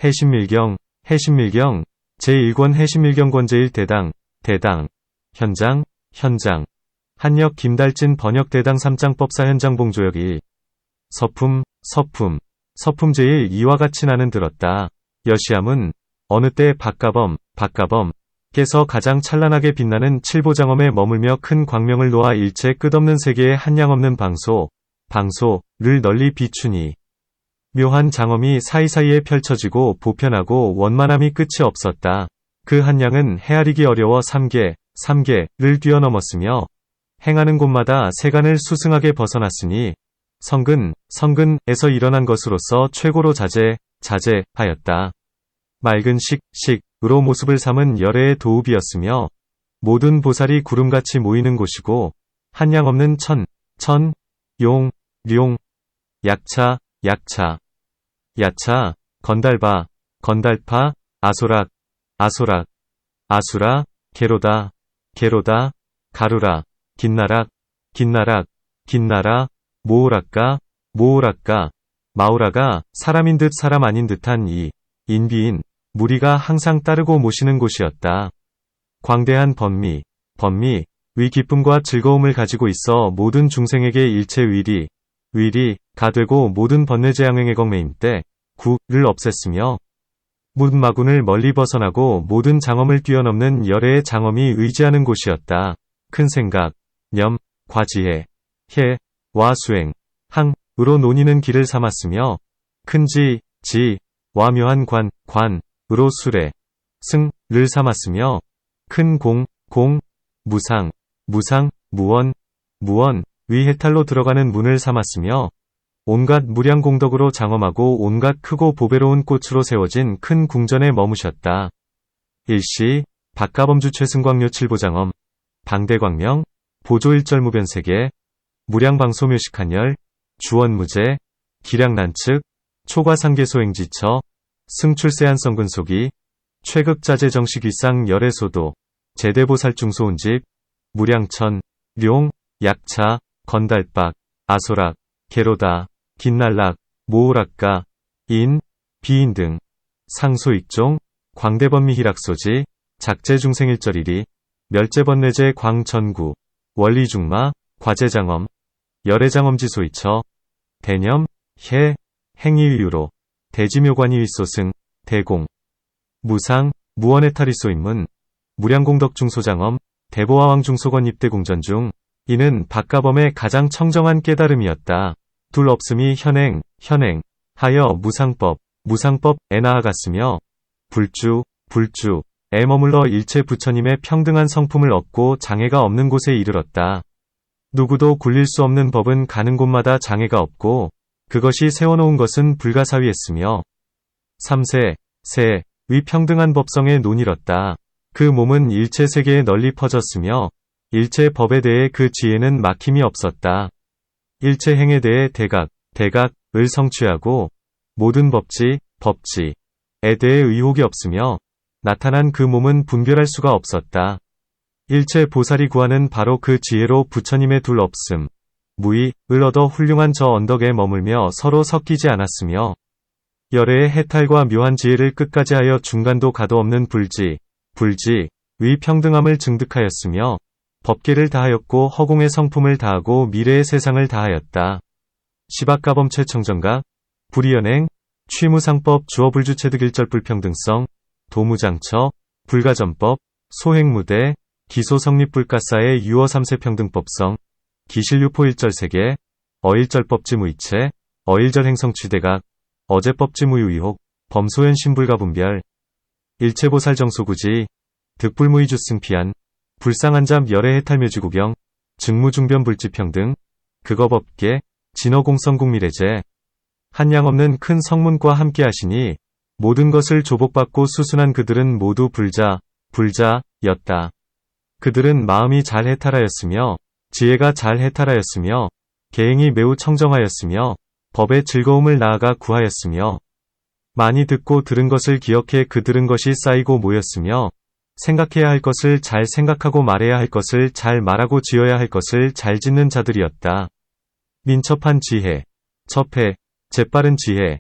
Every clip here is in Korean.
해신밀경, 해신밀경, 제1권 해신밀경 권제1 대당, 대당, 현장, 현장, 한역 김달진 번역 대당 3장법사 현장 봉조역 1. 서품, 서품, 서품 제1 이와 같이 나는 들었다. 여시함은 어느 때 박가범, 박가범께서 가장 찬란하게 빛나는 칠보장엄에 머물며 큰 광명을 놓아 일체 끝없는 세계에 한량없는 방소를 널리 비추니 묘한 장엄이 사이사이에 펼쳐지고 보편하고 원만함이 끝이 없었다. 그 한량은 헤아리기 어려워 3개를 뛰어넘었으며 행하는 곳마다 세간을 수승하게 벗어났으니 성근에서 일어난 것으로서 최고로 자제하였다. 맑은 식으로 모습을 삼은 열애의 도읍이었으며 모든 보살이 구름같이 모이는 곳이고 한량없는 용, 약차, 야차, 건달파, 아소락, 아수라, 게로다, 가루라, 긴나라, 모오락가, 마우라가 사람인 듯 사람 아닌 듯한 이 인비인 무리가 항상 따르고 모시는 곳이었다. 광대한 번미, 위 기쁨과 즐거움을 가지고 있어 모든 중생에게 일체 위리가 되고 모든 번뇌재앙행의 경매임 때 구를 없앴으며 문마군을 멀리 벗어나고 모든 장엄을 뛰어넘는 열애의 장엄이 의지하는 곳이었다. 큰 생각, 과지혜, 와 수행, 항으로 논의는 길을 삼았으며 큰 지와 묘한 관으로 수레, 승을 삼았으며 큰 무상, 무원, 위 해탈로 들어가는 문을 삼았으며 온갖 무량공덕으로 장엄하고 온갖 크고 보배로운 꽃으로 세워진 큰 궁전에 머무셨다. 일시 박가범주 최승광요 칠보장엄 방대광명 보조일절무변세계 무량방소묘식한열 주원무제 기량난측 초과상계소행지처 승출세한 성근속이 최극자재정식위상 열애소도 제대보살중소운집 무량천 룡 약차 건달박 아소락 게로다 긴날락 모오락가 비인 등 상소익종 광대번미희락소지 작제중생일절일이 멸제번뇌제 광전구 원리중마 과제장엄 열애장엄지소이처 대념 행위유로 대지묘관이위소승 대공 무상 무원해탈이소인문 무량공덕중소장엄 대보화왕중소건 입대공전 중 이는 박가범의 가장 청정한 깨달음이었다. 둘 없음이 현행하여 무상법에 나아갔으며 불주에 머물러 일체 부처님의 평등한 성품을 얻고 장애가 없는 곳에 이르렀다. 누구도 굴릴 수 없는 법은 가는 곳마다 장애가 없고 그것이 세워놓은 것은 불가사위했으며 3세 위 평등한 법성에 논이렀다. 그 몸은 일체 세계에 널리 퍼졌으며 일체 법에 대해 그 지혜는 막힘이 없었다. 일체 행에 대해 대각을 성취하고 모든 법지에 대해 의혹이 없으며 나타난 그 몸은 분별할 수가 없었다. 일체 보살이 구하는 바로 그 지혜로 부처님의 둘 없음, 무의을 얻어 훌륭한 저 언덕에 머물며 서로 섞이지 않았으며 열애의 해탈과 묘한 지혜를 끝까지 하여 중간도 가도 없는 위 평등함을 증득하였으며 법계를 다하였고 허공의 성품을 다하고 미래의 세상을 다하였다. 시박가범 최청정각, 불이연행, 취무상법 주어불주체득일절 불평등성, 도무장처, 불가전법, 소행무대, 기소성립불가사의 유어 3세 평등법성, 기실유포일절세계, 어일절법지무이체, 어일절행성취대각, 어제법지무유의혹, 범소현신불가분별, 일체보살정소구지, 득불무이주승피한, 불상한잡 열애해탈묘지구경, 증무중변불지평등, 극어법계, 진어공성국미래제, 한량없는 큰 성문과 함께하시니 모든 것을 조복받고 수순한 그들은 모두 불자였다. 그들은 마음이 잘 해탈하였으며 지혜가 잘 해탈하였으며 계행이 매우 청정하였으며 법의 즐거움을 나아가 구하였으며 많이 듣고 들은 것을 기억해 그 들은 것이 쌓이고 모였으며 생각해야 할 것을 잘 생각하고 말해야 할 것을 잘 말하고 지어야 할 것을 잘 짓는 자들이었다. 민첩한 지혜, 첩해, 재빠른 지혜,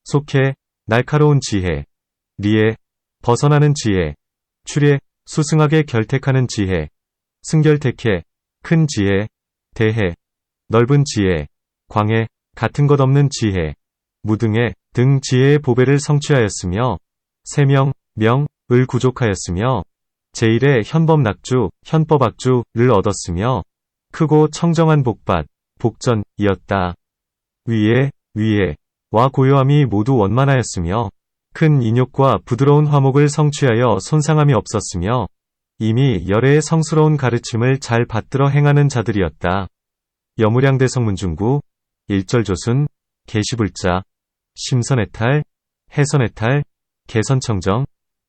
속해, 날카로운 지혜. 리에, 벗어나는 지혜. 출에, 수승하게 결택하는 지혜. 승결택해, 큰 지혜. 대해, 넓은 지혜. 광해, 같은 것 없는 지혜. 무등해, 등 지혜의 보배를 성취하였으며, 세명, 명, 을 구족하였으며, 제1의 현법낙주, 현법악주를 얻었으며, 크고 청정한 복밭, 복전이었다. 위에, 와 고요함이 모두 원만하였으며, 큰 인욕과 부드러운 화목을 성취하여 손상함이 없었으며, 이미 열애의 성스러운 가르침을 잘 받들어 행하는 자들이었다. 여무량대 성문중구, 일절조순, 계시불자, 심선해탈, 해선해탈, 개선청정,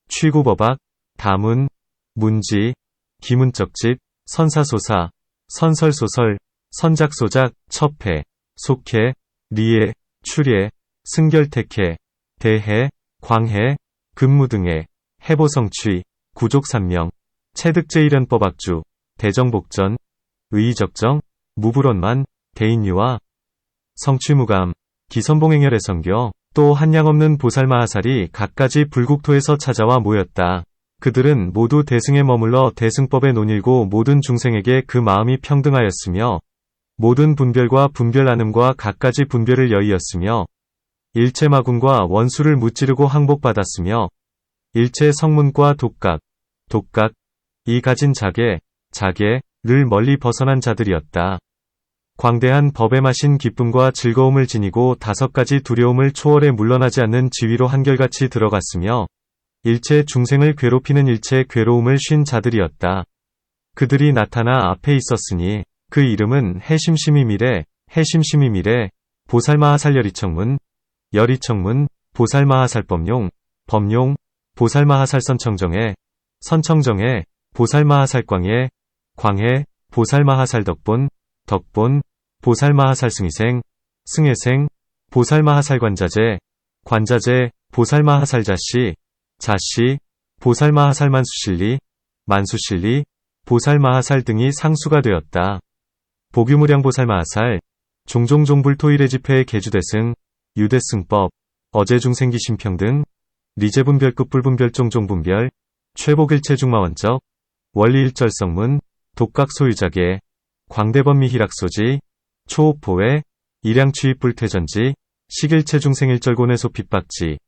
취구법악, 다문, 문지, 기문적집, 선사소사, 선설소설, 선작소작, 첩해, 속해, 리에, 출예, 승결택해, 대해, 광해, 근무등해, 해보성취, 구족삼명, 체득제일연법악주, 대정복전, 의의적정, 무불원만, 대인유화, 성취무감, 기선봉행열의 성교, 또 한량없는 보살마하살이 각가지 불국토에서 찾아와 모였다. 그들은 모두 대승에 머물러 대승법에 논일고 모든 중생에게 그 마음이 평등하였으며 모든 분별과 분별안음과 각가지 분별을 여의었으며 일체 마군과 원수를 무찌르고 항복받았으며 일체 성문과 독각, 이 가진 자계를 멀리 벗어난 자들이었다. 광대한 법에 마신 기쁨과 즐거움을 지니고 5가지 두려움을 초월해 물러나지 않는 지위로 한결같이 들어갔으며 일체 중생을 괴롭히는 일체 괴로움을 쉰 자들이었다. 그들이 나타나 앞에 있었으니 그 이름은 해심심이미래, 보살마하살 열이청문, 보살마하살 법용, 보살마하살 선청정해, 보살마하살 광해, 보살마하살 덕본, 보살마하살 승혜생, 보살마하살 관자재, 보살마하살 자씨, 보살마하살 만수실리, 보살마하살 등이 상수가 되었다. 보규무량 보살마하살, 종종종불토일의 집회의 개주대승, 유대승법, 어제중생기심평등, 리제분별급 불분별 종종분별, 최복일체중마원적, 원리일절성문, 독각소유자계, 광대범미 희락소지, 초호포회, 일양취입불퇴전지, 식일체중생일절곤해소 핍박지,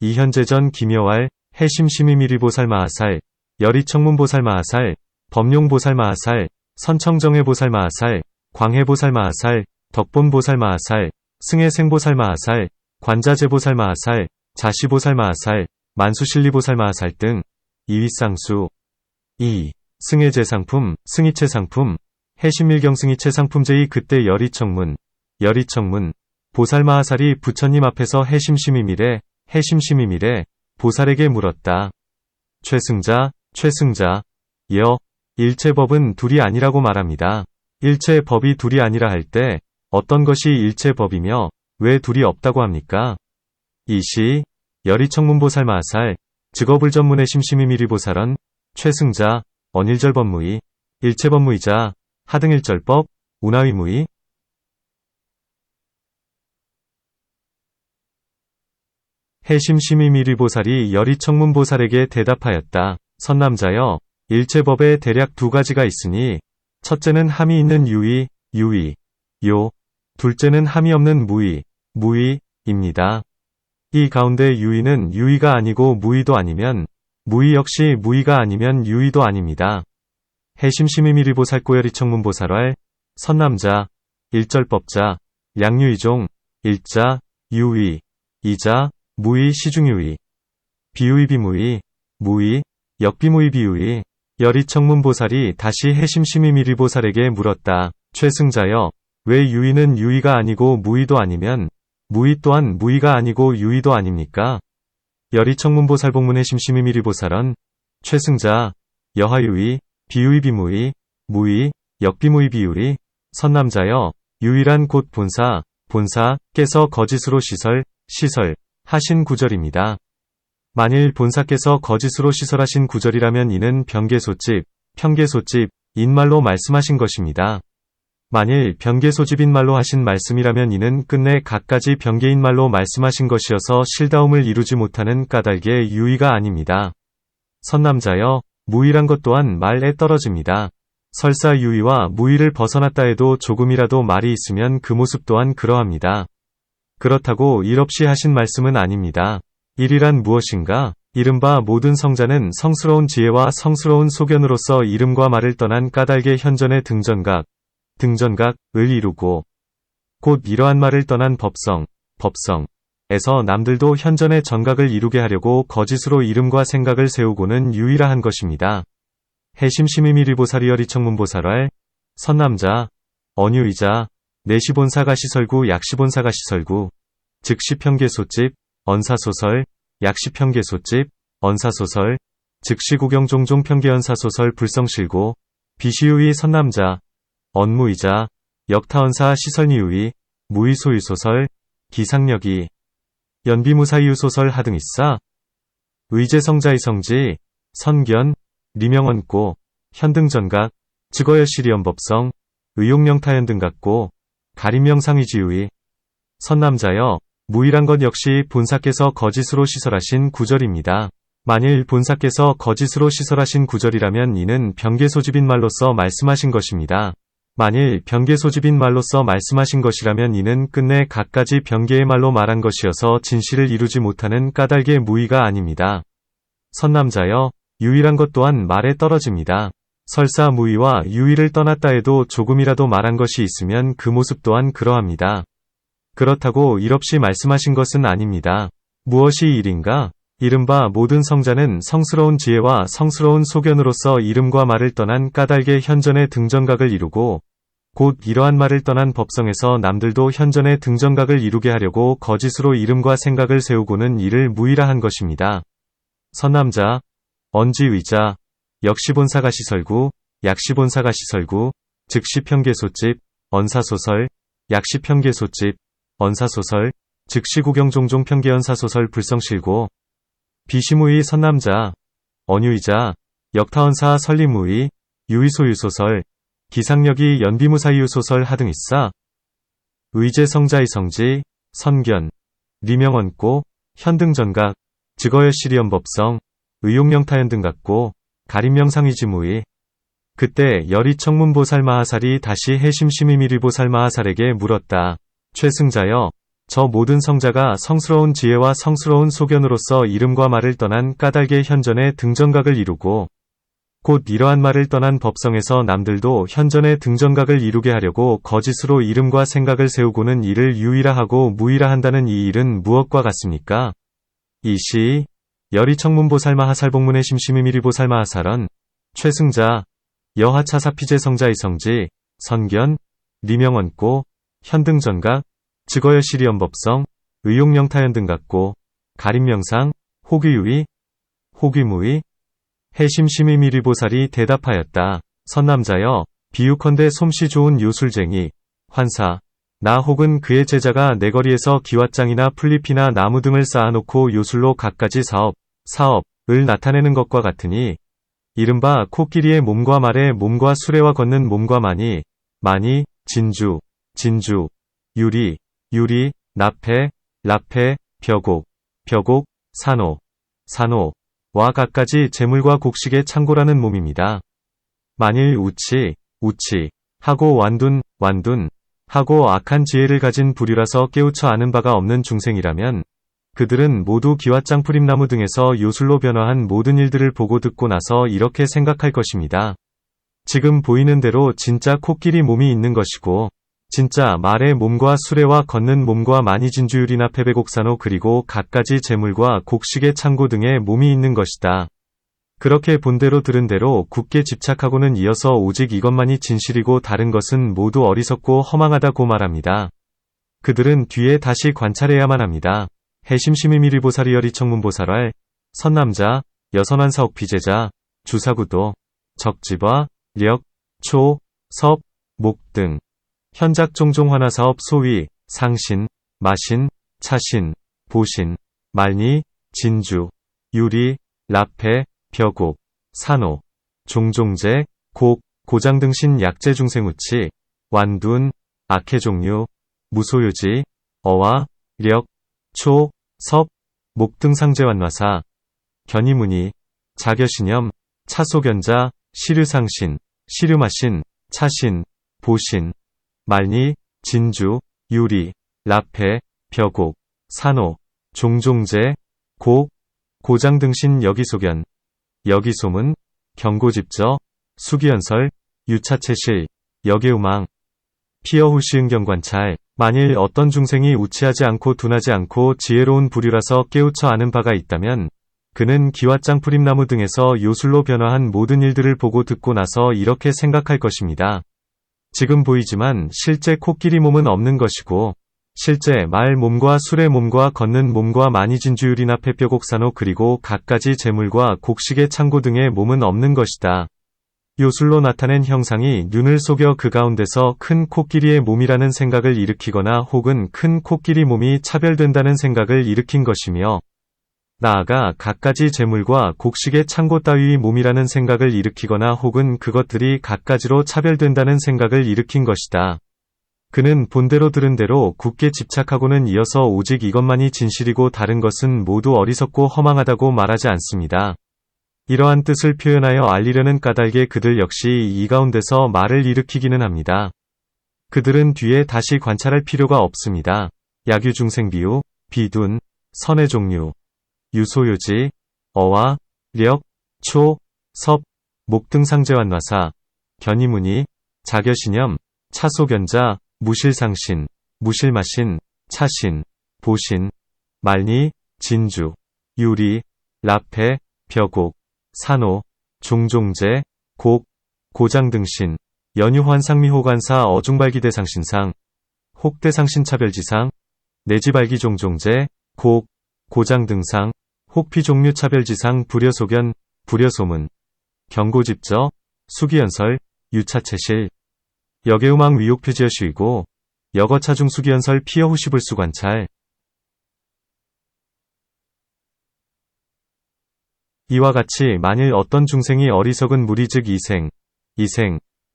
이현재전 기묘활, 해심심이미리보살마하살, 열이청문보살마하살, 법용보살마하살, 선청정해보살마하살, 광해보살마하살, 덕본보살마하살, 승혜생보살마하살, 관자재보살마하살, 자시보살마하살, 만수실리보살마하살 등 이윗상수 2. 승혜제상품, 승이체상품, 해심밀경승이체상품 제2 그때 열이청문, 보살마하살이 부처님 앞에서 해심심이미래, 보살에게 물었다. 최승자, 일체법은 둘이 아니라고 말합니다. 일체법이 둘이 아니라 할 때 어떤 것이 일체법이며 왜 둘이 없다고 합니까? 이시, 열이청문보살마하살, 직업을전문의 심심이미리보살은 최승자, 언일절법무의, 일체법무이자, 하등일절법, 운하위무의, 해심심이미리보살이 열이청문보살에게 대답하였다. 선남자여, 일체법에 대략 2가지가 있으니 첫째는 함이 있는 유의, 둘째는 함이 없는 무의입니다. 이 가운데 유의는 유의가 아니고 무의도 아니면 무의 역시 무의가 아니면 유의도 아닙니다. 해심심이미리보살고열이청문보살왈, 선남자, 일절법자, 양유의종, 일자, 유의, 이자, 무의 시중유의, 비유의 비무의, 무의, 역비무의 비유의, 열이청문보살이 다시 해심심이미리보살에게 물었다. 최승자여, 왜 유의는 유의가 아니고 무의도 아니면 무의 또한 무의가 아니고 유의도 아닙니까? 열이청문보살 복문 해심심이미리보살은 최승자, 여하유의, 비유의 비무의, 무의, 역비무의 비유의, 선남자여, 유의란 곧 본사께서 거짓으로 시설하신 구절입니다. 만일 본사께서 거짓으로 시설하신 구절이라면 이는 변개소집, 인말로 말씀하신 것입니다. 만일 변계소집인 말로 하신 말씀이라면 이는 끝내 갖가지 변계인 말로 말씀하신 것이어서 실다움을 이루지 못하는 까닭의 유의가 아닙니다. 선남자여, 무의란 것 또한 말에 떨어집니다. 설사 유의와 무의를 벗어났다 해도 조금이라도 말이 있으면 그 모습 또한 그러합니다. 그렇다고 일 없이 하신 말씀은 아닙니다. 일이란 무엇인가? 이른바 모든 성자는 성스러운 지혜와 성스러운 소견으로서 이름과 말을 떠난 까닭의 현전의 등전각을 이루고 곧 이러한 말을 떠난 법성에서 남들도 현전의 전각을 이루게 하려고 거짓으로 이름과 생각을 세우고는 유의라 한 것입니다. 해심심이미리보살이여리청문보살왈 선남자 언유이자 내시본사가시설구 약시본사가시설구 즉시평계소집 언사소설 약시평계소집 언사소설 즉시구경종종평계언사소설 불성실고 비시유의 선남자 언무이자 역타언사 시설니유의 무의소유소설 기상력이 연비무사이유소설 하등이싸 의제성자의 성지 선견 리명언고 현등전각 즉어여시리연법성 의용령타현등각고 가림명상의지유의 선남자여 무의란 것 역시 본사께서 거짓으로 시설하신 구절입니다. 만일 본사께서 거짓으로 시설하신 구절이라면 이는 변계소집인 말로써 말씀하신 것입니다. 만일 변계소집인 말로써 말씀하신 것이라면 이는 끝내 갖가지 변계의 말로 말한 것이어서 진실을 이루지 못하는 까닭의 무의가 아닙니다. 선남자여, 유의란 것 또한 말에 떨어집니다. 설사 무의와 유의를 떠났다 해도 조금이라도 말한 것이 있으면 그 모습 또한 그러합니다. 그렇다고 일 없이 말씀하신 것은 아닙니다. 무엇이 일인가? 이른바 모든 성자는 성스러운 지혜와 성스러운 소견으로서 이름과 말을 떠난 까닭의 현전의 등전각을 이루고 곧 이러한 말을 떠난 법성에서 남들도 현전의 등전각을 이루게 하려고 거짓으로 이름과 생각을 세우고는 이를 무의라 한 것입니다. 선남자 언지의자 역시본사가시설구 약시본사가시설구 즉시평계소집 언사소설 약시평계소집 언사소설 즉시구경종종평계언사소설 불성실고 비시무의 선남자 언유이자 역타언사 설리무의 유의소유소설 기상력이 연비무사이유소설 하등이싸 의제성자의 성지 선견 리명언고 현등전각 즉어여시리연법성 의용령타현등각고 가림명상의지무의 그때 여리청문보살마하살이 다시 해심심이미리보살마하살에게 물었다. 최승자여, 저 모든 성자가 성스러운 지혜와 성스러운 소견으로서 이름과 말을 떠난 까닭의 현전의 등전각을 이루고 곧 이러한 말을 떠난 법성에서 남들도 현전의 등전각을 이루게 하려고 거짓으로 이름과 생각을 세우고는 이를 유의라 하고 무의라 한다는 이 일은 무엇과 같습니까? 이시 여리청문보살마하살복문의 심심이미리보살마하살은 최승자 여하차사피제성자의 성지 선견 리명언고 현등전각 즉어여시리연법성 의용령타현등각고 가림명상 호귀유의 호귀무의 해심심이미리보살이 대답하였다. 선남자여, 비유컨대 솜씨 좋은 요술쟁이 환사 나 혹은 그의 제자가 내거리에서 기왓장이나 풀잎이나 나무 등을 쌓아놓고 요술로 갖가지 사업을 나타내는 것과 같으니 이른바 코끼리의 몸과 말의 몸과 수레와 걷는 몸과 많이 진주 유리 납해 벼곡 산호와 갖가지 재물과 곡식의 창고라는 몸입니다. 만일 우치 하고 완둔 하고 악한 지혜를 가진 부류라서 깨우쳐 아는 바가 없는 중생이라면 그들은 모두 기왓장 풀잎나무 등에서 요술로 변화한 모든 일들을 보고 듣고 나서 이렇게 생각할 것입니다. 지금 보이는 대로 진짜 코끼리 몸이 있는 것이고 진짜 말의 몸과 수레와 걷는 몸과 만이진주유리나 패배곡산호 그리고 갖가지 재물과 곡식의 창고 등의 몸이 있는 것이다. 그렇게 본대로 들은 대로 굳게 집착하고는 이어서 오직 이것만이 진실이고 다른 것은 모두 어리석고 허망하다고 말합니다. 그들은 뒤에 다시 관찰해야만 합니다. 해심심이미리보살이여리청문보살왈 선남자 여선한사옥 비제자 주사구도 적지과 력 초 섭 목 등 현작종종환화사업 소위 상신 마신 차신 보신 말니 진주 유리 라패 벼곡 산호 종종제 고장 등신 약재 중생우치 완둔, 악해 종류, 무소유지, 어와, 력, 초, 섭, 목 등 상제완화사, 견이무늬, 자겨신염, 차소견자, 시류상신, 시류마신, 차신, 보신, 말리, 진주, 유리, 라페, 벼곡, 산호, 종종제, 곡, 고장등신 여기소견, 여기소문, 경고집저, 수기연설, 유차체실, 여계우망, 피어후시응경관찰. 만일 어떤 중생이 우치하지 않고 둔하지 않고 지혜로운 부류라서 깨우쳐 아는 바가 있다면 그는 기왓장푸림나무 등에서 요술로 변화한 모든 일들을 보고 듣고 나서 이렇게 생각할 것입니다. 지금 보이지만 실제 코끼리 몸은 없는 것이고 실제 말 몸과 술의 몸과 걷는 몸과 만이진주율이나 폐뼈곡산호 그리고 갖가지 재물과 곡식의 창고 등의 몸은 없는 것이다. 요술로 나타낸 형상이 눈을 속여 그 가운데서 큰 코끼리의 몸이라는 생각을 일으키거나 혹은 큰 코끼리 몸이 차별된다는 생각을 일으킨 것이며 나아가 갖가지 재물과 곡식의 창고 따위의 몸이라는 생각을 일으키거나 혹은 그것들이 갖가지로 차별된다는 생각을 일으킨 것이다. 그는 본대로 들은 대로 굳게 집착하고는 이어서 오직 이것만이 진실이고 다른 것은 모두 어리석고 허망하다고 말하지 않습니다. 이러한 뜻을 표현하여 알리려는 까닭에 그들 역시 이 가운데서 말을 일으키기는 합니다. 그들은 뒤에 다시 관찰할 필요가 없습니다. 약유중생비유, 비둔, 선의 종류, 유소유지, 어와, 력, 초, 섭, 목 등 상제완화사, 견이무늬, 자겨신염, 차소견자, 무실상신, 무실마신, 차신, 보신, 말리, 진주, 유리, 라페, 벼곡, 산호, 종종제, 곡, 고장등신, 연유환상미호관사 어중발기대상신상, 혹대상신차별지상, 내지발기종종제, 곡, 고장등상, 혹피종류차별지상 불여소견, 불여소문, 경고집저, 수기연설, 유차체실, 여계우망 위옥표지여쉬이고, 여거차중 수기연설 피어후시불수관찰. 이와 같이 만일 어떤 중생이 어리석은 무리 즉 이생,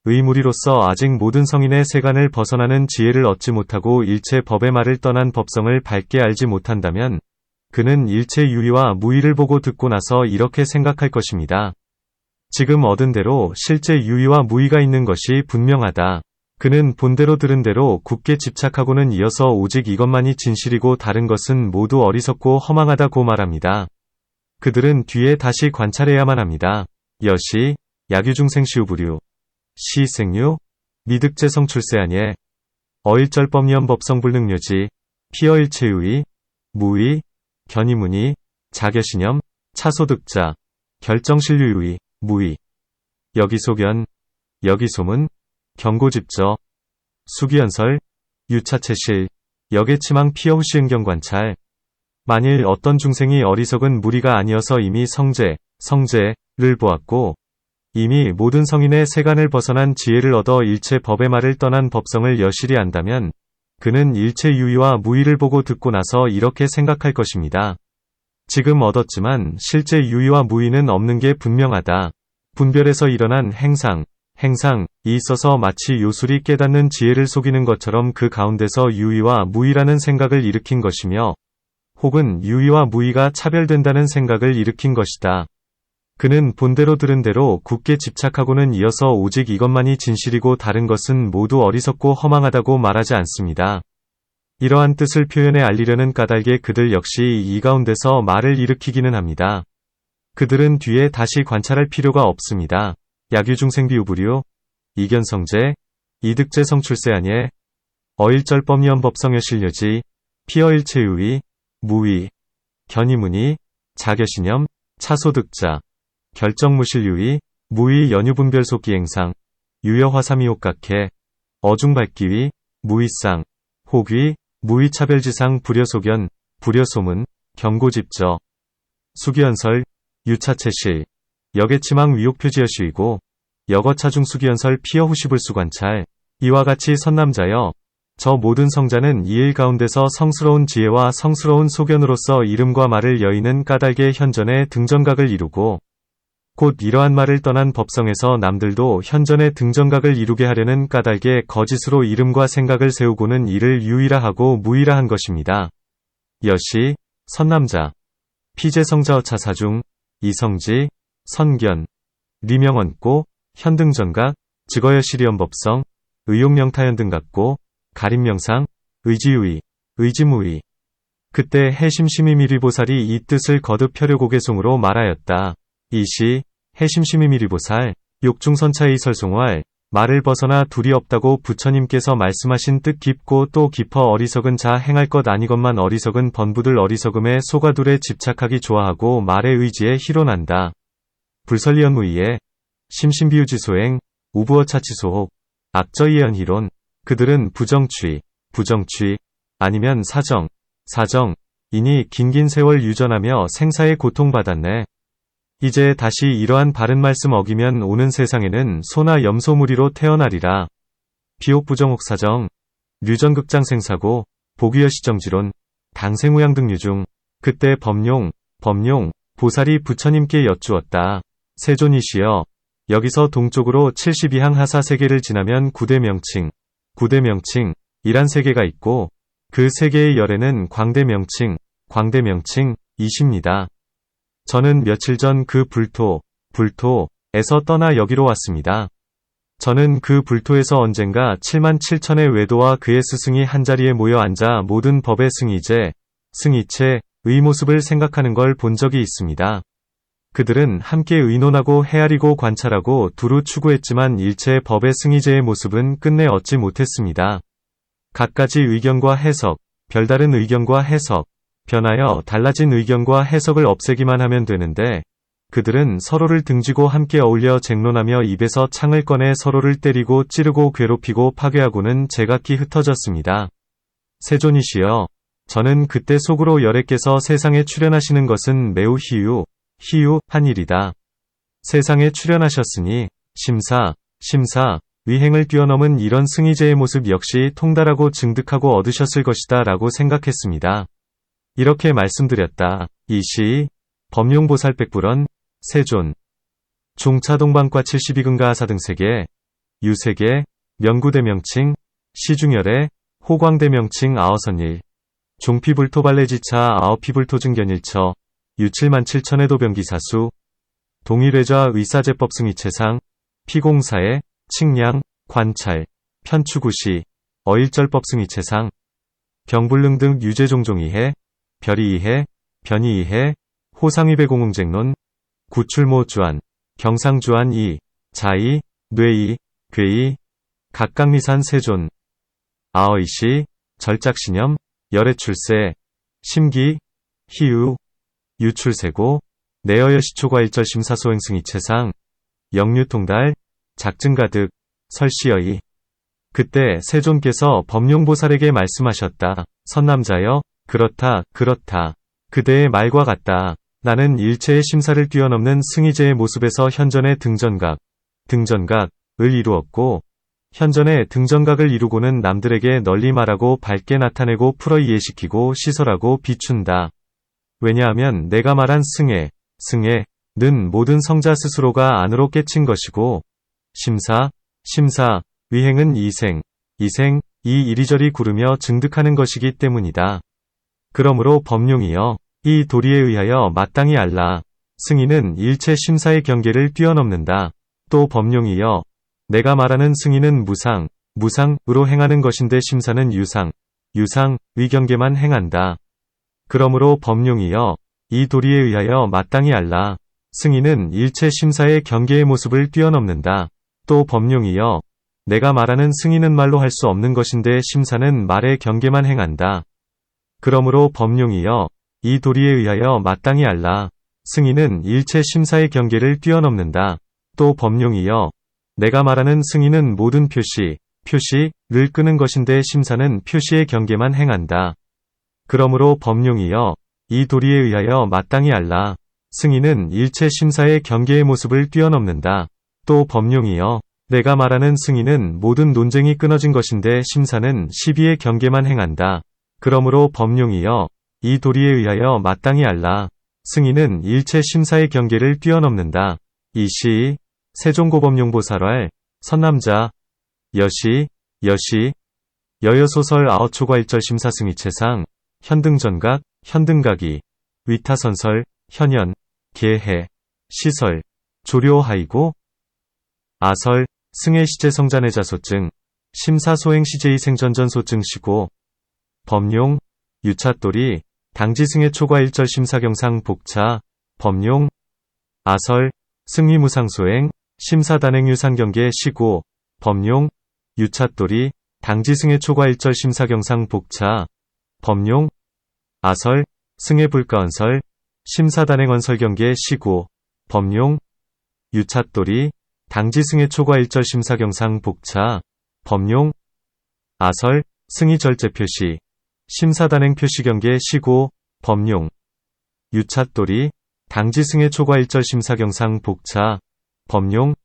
의 무리로서 아직 모든 성인의 세간을 벗어나는 지혜를 얻지 못하고 일체 법의 말을 떠난 법성을 밝게 알지 못한다면 그는 일체 유의와 무의를 보고 듣고 나서 이렇게 생각할 것입니다. 지금 얻은 대로 실제 유의와 무의가 있는 것이 분명하다. 그는 본대로 들은 대로 굳게 집착하고는 이어서 오직 이것만이 진실이고 다른 것은 모두 어리석고 허망하다고 말합니다. 그들은 뒤에 다시 관찰해야만 합니다. 여시, 약유중생시우부류, 시생류, 미득재성출세하니에, 어일절법리엄법성불능묘지, 피어일체유의, 무의, 견이무늬, 자겨신염, 차소득자, 결정실류유의, 무의, 여기소견, 여기소문, 경고집저, 수기연설, 유차체실, 여계치망 피어후시응경관찰. 만일 어떤 중생이 어리석은 무리가 아니어서 이미 성제를 보았고 이미 모든 성인의 세간을 벗어난 지혜를 얻어 일체 법의 말을 떠난 법성을 여실히 안다면 그는 일체 유의와 무의를 보고 듣고 나서 이렇게 생각할 것입니다. 지금 얻었지만 실제 유의와 무의는 없는 게 분명하다. 분별에서 일어난 행상이 있어서 마치 요술이 깨닫는 지혜를 속이는 것처럼 그 가운데서 유의와 무의라는 생각을 일으킨 것이며 혹은 유의와 무의가 차별된다는 생각을 일으킨 것이다. 그는 본대로 들은 대로 굳게 집착하고는 이어서 오직 이것만이 진실이고 다른 것은 모두 어리석고 허망하다고 말하지 않습니다. 이러한 뜻을 표현해 알리려는 까닭에 그들 역시 이 가운데서 말을 일으키기는 합니다. 그들은 뒤에 다시 관찰할 필요가 없습니다. 약유중생비우부류, 이견성제, 이득재성출세하니에, 어일절법리엄법성여실려지, 피어일체유의, 무의, 견이무늬, 자겨신염, 차소득자, 결정무실유의, 무의 연유분별속기행상, 유여화삼이옥각해, 어중발기위, 무의상, 혹위, 무의차별지상 불여소견, 불여소문, 경고집저, 수기연설, 유차체실, 여계치망 위옥표지여쉬이고, 여거차중 수기연설 피어후시불수관찰. 이와 같이 선남자여, 저 모든 성자는 이 일 가운데서 성스러운 지혜와 성스러운 소견으로서 이름과 말을 여의는 까닭의 현전에 등정각을 이루고 곧 이러한 말을 떠난 법성에서 남들도 현전의 등정각을 이루게 하려는 까닭에 거짓으로 이름과 생각을 세우고는 이를 유이라 하고 무이라 한 것입니다. 여시, 선남자, 피제성자어차사중, 이성지, 선견, 리명언고, 현등정각, 즉어여시리언법성, 의용명타현등각고, 가림명상, 의지유의, 의지무의. 그때 해심심이미리보살이 이 뜻을 거듭 펴려고개송으로 말하였다. 이시 해심심이미리보살 욕중선차의 설송활 말을 벗어나 둘이 없다고 부처님께서 말씀하신 뜻 깊고 또 깊어 어리석은 자 행할 것 아니건만 어리석은 번부들 어리석음에 소가둘에 집착하기 좋아하고 말의 의지에 희론한다. 불설리언무이에 심심비유지소행 우부어차치소혹 악저이언희론 그들은 부정취 아니면 사정이니 긴긴 세월 유전하며 생사에 고통받았네. 이제 다시 이러한 바른 말씀 어기면 오는 세상에는 소나 염소무리로 태어나리라. 비옥부정옥사정, 류전극장생사고, 복위여시정지론, 당생우양 등 유중, 그때 범용, 보살이 부처님께 여쭈었다. 세존이시여, 여기서 동쪽으로 72항 하사 세계를 지나면 구대명칭, 이란 세계가 있고, 그 세계의 열애는 광대명칭이십니다. 저는 며칠 전 그 불토에서 떠나 여기로 왔습니다. 저는 그 불토에서 언젠가 7만 7천의 외도와 그의 스승이 한자리에 모여 앉아 모든 법의 승이체의 모습을 생각하는 걸 본 적이 있습니다. 그들은 함께 의논하고 헤아리고 관찰하고 두루 추구했지만 일체의 법의 승이제의 모습은 끝내 얻지 못했습니다. 갖가지 의견과 해석, 별다른 의견과 해석, 변하여 달라진 의견과 해석을 없애기만 하면 되는데 그들은 서로를 등지고 함께 어울려 쟁론하며 입에서 창을 꺼내 서로를 때리고 찌르고 괴롭히고 파괴하고는 제각기 흩어졌습니다. 세존이시여, 저는 그때 속으로 열애께서 세상에 출현하시는 것은 매우 희유한 일이다. 세상에 출현하셨으니 심사, 위행을 뛰어넘은 이런 승이제의 모습 역시 통달하고 증득하고 얻으셨을 것이다 라고 생각했습니다. 이렇게 말씀드렸다. 이시 법용보살백불언 세존 중차동방과 72근가 하사등세계 유세계 명구대명칭 시중열애 호광대명칭 아어선일 종피불토발레지차 아어피불토증견일처 유7만 7천의 도병기사수 동일회좌 의사제법승이체상 피공사에 칙량 관찰 편추구시 어일절법승이체상 병불능 등 유제종종이해 별이이해, 변이이해, 호상위배공응쟁론, 구출모주안, 경상주안 이, 자이, 뇌이, 괴이, 각각미산 세존, 아어이시, 절작신념, 열애출세, 심기, 희유, 유출세고, 내어여시초과일절 심사소행승이체상, 영유통달, 작증가득, 설시여이. 그때 세존께서 법용보살에게 말씀하셨다. 선남자여, 그렇다. 그대의 말과 같다. 나는 일체의 심사를 뛰어넘는 승이제의 모습에서 현전의 등전각을 이루었고, 현전의 등전각을 이루고는 남들에게 널리 말하고 밝게 나타내고 풀어 이해시키고 시설하고 비춘다. 왜냐하면 내가 말한 승애는 모든 성자 스스로가 안으로 깨친 것이고, 심사, 위행은 이생, 이 이리저리 구르며 증득하는 것이기 때문이다. 그러므로 법용이여, 이 도리에 의하여 마땅히 알라. 승인은 일체 심사의 경계를 뛰어넘는다. 또 법용이여, 내가 말하는 승인은 무상으로 행하는 것인데 심사는 유상, 위 경계만 행한다. 그러므로 법용이여, 이 도리에 의하여 마땅히 알라. 승인은 일체 심사의 경계의 모습을 뛰어넘는다. 또 법용이여, 내가 말하는 승인은 말로 할 수 없는 것인데 심사는 말의 경계만 행한다. 그러므로 법용이여, 이 도리에 의하여 마땅히 알라. 승인은 일체 심사의 경계를 뛰어넘는다. 또 법용이여, 내가 말하는 승인은 모든 표시를 끄는 것인데 심사는 표시의 경계만 행한다. 그러므로 법용이여, 이 도리에 의하여 마땅히 알라. 승인은 일체 심사의 경계의 모습을 뛰어넘는다. 또 법용이여, 내가 말하는 승인은 모든 논쟁이 끊어진 것인데 심사는 시비의 경계만 행한다. 그러므로 법용이여, 이 도리에 의하여 마땅히 알라. 승인은 일체 심사의 경계를 뛰어넘는다. 이시, 세종고법용보살활, 선남자, 여시, 여여소설 아어초과 1절 심사승이체상, 현등전각, 현등각이, 위타선설, 현연, 계해, 시설, 조료하이고, 아설, 승의 시제성자내자소증, 심사소행시제의 생전전소증시고, 범용, 유차돌이, 당지승의 초과 1절 심사경상 복차, 범용, 아설, 승위무상소행, 심사단행유상경계 시고, 범용, 유차돌이, 당지승의 초과 1절 심사경상 복차, 범용, 아설, 승의 불가언설, 심사단행언설경계 시고, 범용, 유차돌이, 당지승의 초과 1절 심사경상 복차, 범용, 아설, 승의 절제표시, 심사단행 표시경계 시고, 범용, 유차돌이, 당지승의 초과 1절 심사경상 복차, 범용,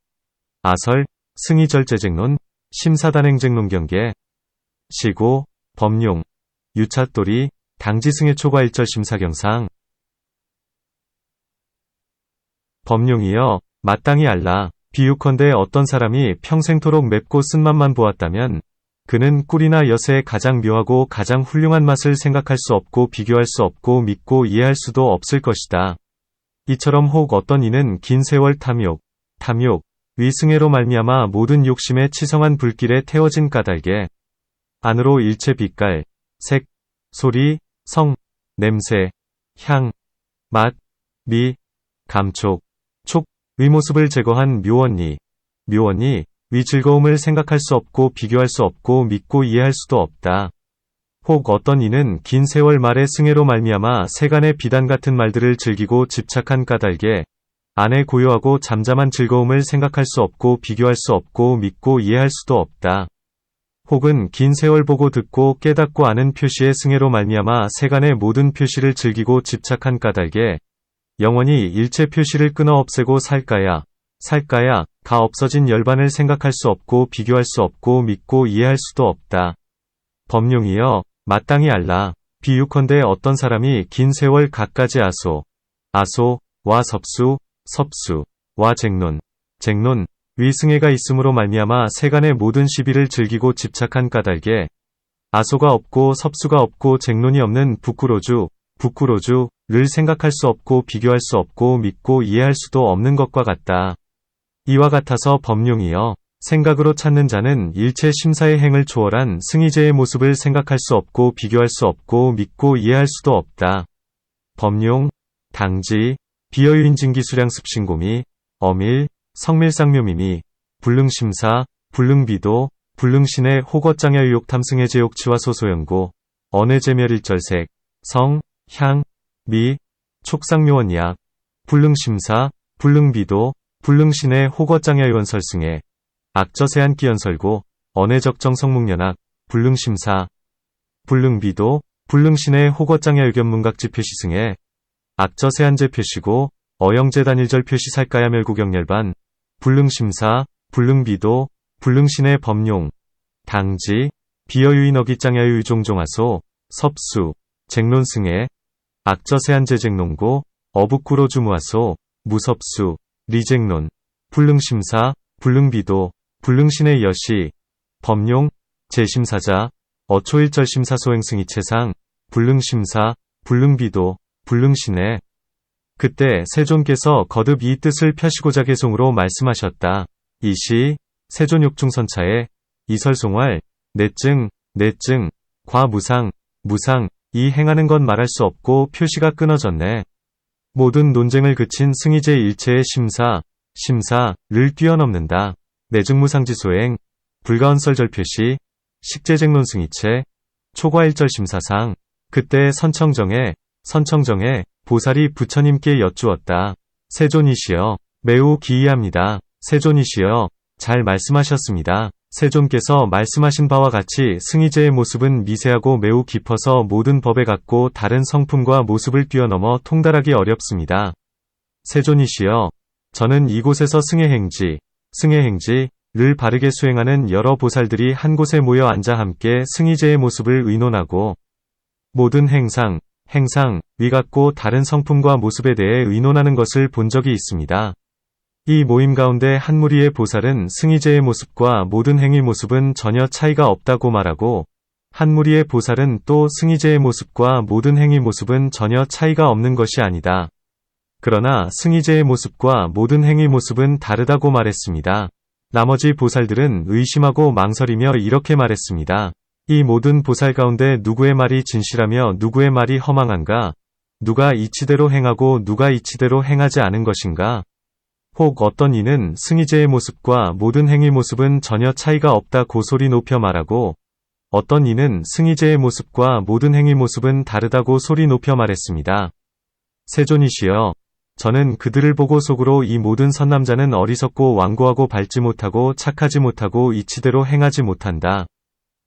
아설, 승의 절제쟁론, 심사단행쟁론경계 시고, 범용, 유차돌이, 당지승의 초과 1절 심사경상 범용이여, 마땅히 알라. 비유컨대 어떤 사람이 평생토록 맵고 쓴맛만 보았다면 그는 꿀이나 엿의 가장 묘하고 가장 훌륭한 맛을 생각할 수 없고 비교할 수 없고 믿고 이해할 수도 없을 것이다. 이처럼 혹 어떤 이는 긴 세월 탐욕, 위승애로 말미암아 모든 욕심에 치성한 불길에 태워진 까닭에 안으로 일체 빛깔, 색, 소리, 성, 냄새, 향, 맛, 미, 감촉, 의 모습을 제거한 묘원이 위 즐거움을 생각할 수 없고 비교할 수 없고 믿고 이해할 수도 없다. 혹 어떤 이는 긴 세월 말의 승애로 말미암아 세간의 비단 같은 말들을 즐기고 집착한 까닭에 안에 고요하고 잠잠한 즐거움을 생각할 수 없고 비교할 수 없고 믿고 이해할 수도 없다. 혹은 긴 세월 보고 듣고 깨닫고 아는 표시의 승애로 말미암아 세간의 모든 표시를 즐기고 집착한 까닭에 영원히 일체 표시를 끊어 없애고 살까야 가 없어진 열반을 생각할 수 없고 비교할 수 없고 믿고 이해할 수도 없다. 범용이여, 마땅히 알라. 비유컨대 어떤 사람이 긴 세월 갖가지 아소와 섭수와 쟁론, 위승애가 있음으로 말미암아 세간의 모든 시비를 즐기고 집착한 까닭에 아소가 없고 섭수가 없고 쟁론이 없는 부쿠로주를 생각할 수 없고 비교할 수 없고 믿고 이해할 수도 없는 것과 같다. 이와 같아서 범용이여, 생각으로 찾는 자는 일체 심사의 행을 초월한 승의제의 모습을 생각할 수 없고 비교할 수 없고 믿고 이해할 수도 없다. 범용, 당지, 비여유인진기수량습신고미, 어밀, 성밀상묘미미, 불능심사, 불능비도, 불능신의 호거장야유욕 탐승의 제욕치와 소소연고, 언해제멸일절색, 성, 향, 미, 촉상묘원약, 불능심사, 불능비도, 불능신의 호거장야유원설승에, 악저세한기연설고, 언해적정성묵연학, 불능심사, 불능비도, 불능신의 호거장야유견문각지 표시승에, 악저세한제 표시고, 어영제단일절 표시 살가야멸구경열반, 불능심사, 불능비도, 불능신의 범용, 당지, 비여유인어기장야유유종종하소, 섭수, 쟁론승에, 악저세한제쟁론고, 어북구로주무하소, 무섭수, 리쟁론, 불능심사, 불능비도, 불능신의 여시, 범용, 제심사자, 어초일절 심사소행승이체상, 불능심사, 불능비도, 불능신의. 그때 세존께서 거듭 이 뜻을 펴시고자 개송으로 말씀하셨다. 이시, 세존욕중선차에, 이설송활, 내증, 과무상, 이 행하는 건 말할 수 없고 표시가 끊어졌네. 모든 논쟁을 그친 승의제 일체의 심사를 뛰어넘는다. 내증무상지소행, 불가언설절 표시, 식제쟁론 승의체, 초과일절 심사상. 그때 선청정에 보살이 부처님께 여쭈었다. 세존이시여, 매우 기이합니다. 세존이시여, 잘 말씀하셨습니다. 세존께서 말씀하신 바와 같이 승의제의 모습은 미세하고 매우 깊어서 모든 법에 같고 다른 성품과 모습을 뛰어넘어 통달하기 어렵습니다. 세존이시여, 저는 이곳에서 승의행지를 바르게 수행하는 여러 보살들이 한 곳에 모여 앉아 함께 승의제의 모습을 의논하고 모든 행상, 위 같고 다른 성품과 모습에 대해 의논하는 것을 본 적이 있습니다. 이 모임 가운데 한 무리의 보살은 승희제의 모습과 모든 행위 모습은 전혀 차이가 없다고 말하고, 한 무리의 보살은 또 승희제의 모습과 모든 행위 모습은 전혀 차이가 없는 것이 아니다. 그러나 승희제의 모습과 모든 행위 모습은 다르다고 말했습니다. 나머지 보살들은 의심하고 망설이며 이렇게 말했습니다. 이 모든 보살 가운데 누구의 말이 진실하며 누구의 말이 허망한가? 누가 이치대로 행하고 누가 이치대로 행하지 않은 것인가? 혹 어떤 이는 승희제의 모습과 모든 행위 모습은 전혀 차이가 없다고 소리 높여 말하고, 어떤 이는 승희제의 모습과 모든 행위 모습은 다르다고 소리 높여 말했습니다. 세존이시여, 저는 그들을 보고 속으로 이 모든 선남자는 어리석고 완고하고 밝지 못하고 착하지 못하고 이치대로 행하지 못한다.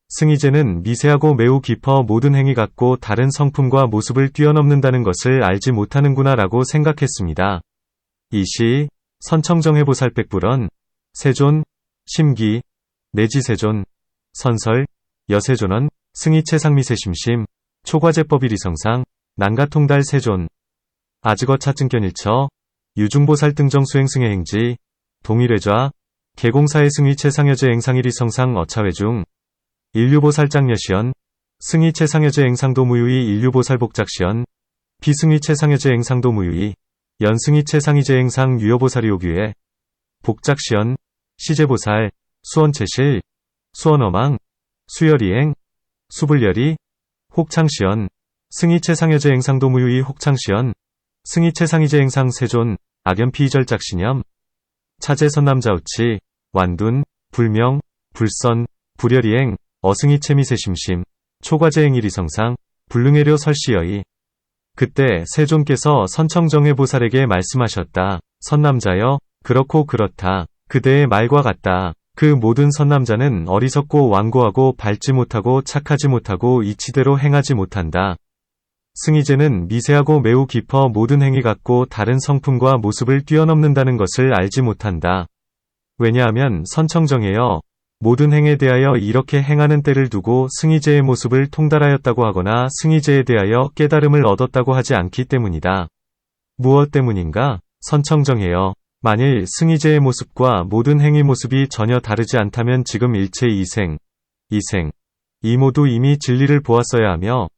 승희제는 미세하고 매우 깊어 모든 행위 같고 다른 성품과 모습을 뛰어넘는다는 것을 알지 못하는구나 라고 생각했습니다. 이시 선청정해보살 백불언, 세존, 심기, 내지세존, 선설, 여세존언, 승희체상미세심심, 초과제법일이성상, 난가통달 세존, 아즈거차증견일처, 유중보살 등정수행승해행지, 동일회좌, 개공사의 승희체상여제 행상일이성상 어차회중, 인류보살짱여시연, 승희체상여제 행상도 무유의 인류보살복작시연, 비승희체상여제 행상도 무유의, 연승희체상이제 행상 유여보살이오규에, 복작시연, 시제보살, 수원체실, 수원어망, 수열이행, 수불열이, 혹창시연, 승희체상여제 행상도 무유의 혹창시연, 승희체상이제 행상 세존, 악연피이절작신염, 차제선남자우치, 완둔, 불명, 불선, 불열이행, 어승희체미세심심, 초과제행일이성상, 불능해료 설시여이. 그때 세존께서 선청정해보살에게 말씀하셨다. 선남자여, 그렇고 그렇다. 그대의 말과 같다. 그 모든 선남자는 어리석고 완고하고 밝지 못하고 착하지 못하고 이치대로 행하지 못한다. 승희제는 미세하고 매우 깊어 모든 행위 같고 다른 성품과 모습을 뛰어넘는다는 것을 알지 못한다. 왜냐하면 선청정해여, 모든 행에 대하여 이렇게 행하는 때를 두고 승희제의 모습을 통달하였다고 하거나 승희제에 대하여 깨달음을 얻었다고 하지 않기 때문이다. 무엇 때문인가? 선청정해여, 만일 승희제의 모습과 모든 행위 모습이 전혀 다르지 않다면 지금 일체 이생, 이 모두 이미 진리를 보았어야 하며,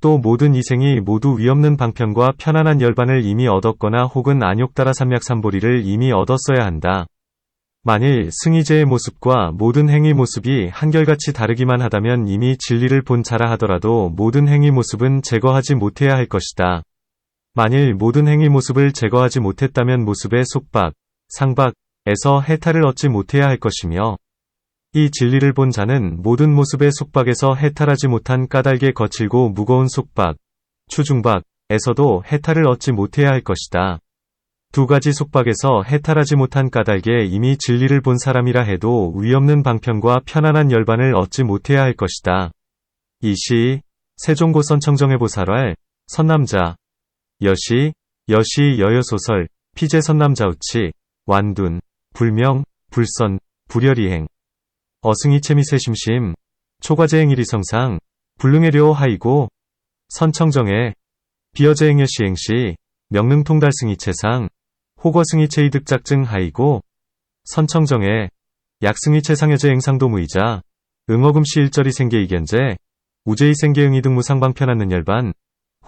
또 모든 이생이 모두 위없는 방편과 편안한 열반을 이미 얻었거나 혹은 안욕따라 삼약삼보리를 이미 얻었어야 한다. 만일 승희제의 모습과 모든 행위 모습이 한결같이 다르기만 하다면 이미 진리를 본 자라 하더라도 모든 행위 모습은 제거하지 못해야 할 것이다. 만일 모든 행위 모습을 제거하지 못했다면 모습의 속박, 상박에서 해탈을 얻지 못해야 할 것이며, 이 진리를 본 자는 모든 모습의 속박에서 해탈하지 못한 까닭의 거칠고 무거운 속박, 추중박에서도 해탈을 얻지 못해야 할 것이다. 두 가지 속박에서 해탈하지 못한 까닭에 이미 진리를 본 사람이라 해도 위없는 방편과 편안한 열반을 얻지 못해야 할 것이다. 이시, 세종고선청정해보살왈, 선남자, 여시, 여여소설, 피제선남자우치, 완둔, 불명, 불선, 불열이행, 어승희체미세심심, 초과제행일이성상, 불능해료 하이고, 선청정해, 비여제행여시행시, 명능통달승희체상, 호거승희체이득작증 하이고, 선청정해, 약승희체상여제 행상도 무이자, 응어금시 일절이 생계이견제, 우제이 생계응이 등 무상방편하는 열반,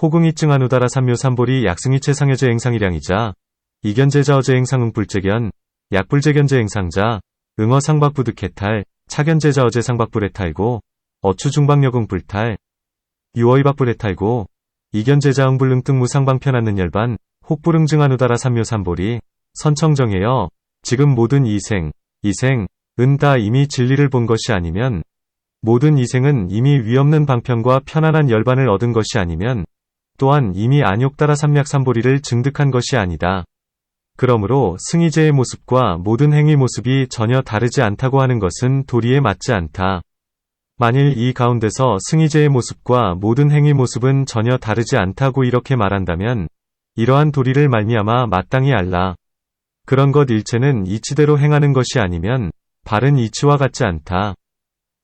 호궁이증 안우다라 삼묘삼보리 약승희체상여제 행상이량이자, 이견제자 어제 행상응 불제견, 약불제견제 행상자, 응어상박부득해탈, 차견제자 어제 상박불해탈고, 어추중박여궁 불탈, 유어이박불해탈고, 이견제자 응불능 등 무상방편하는 열반, 혹불응증 안우다라 삼묘삼보리, 선청정해여, 지금 모든 이생, 은 다 이미 진리를 본 것이 아니면, 모든 이생은 이미 위없는 방편과 편안한 열반을 얻은 것이 아니면, 또한 이미 안욕따라 삼약삼보리를 증득한 것이 아니다. 그러므로 승희제의 모습과 모든 행위 모습이 전혀 다르지 않다고 하는 것은 도리에 맞지 않다. 만일 이 가운데서 승희제의 모습과 모든 행위 모습은 전혀 다르지 않다고 이렇게 말한다면, 이러한 도리를 말미암아 마땅히 알라. 그런 것 일체는 이치대로 행하는 것이 아니면 바른 이치와 같지 않다.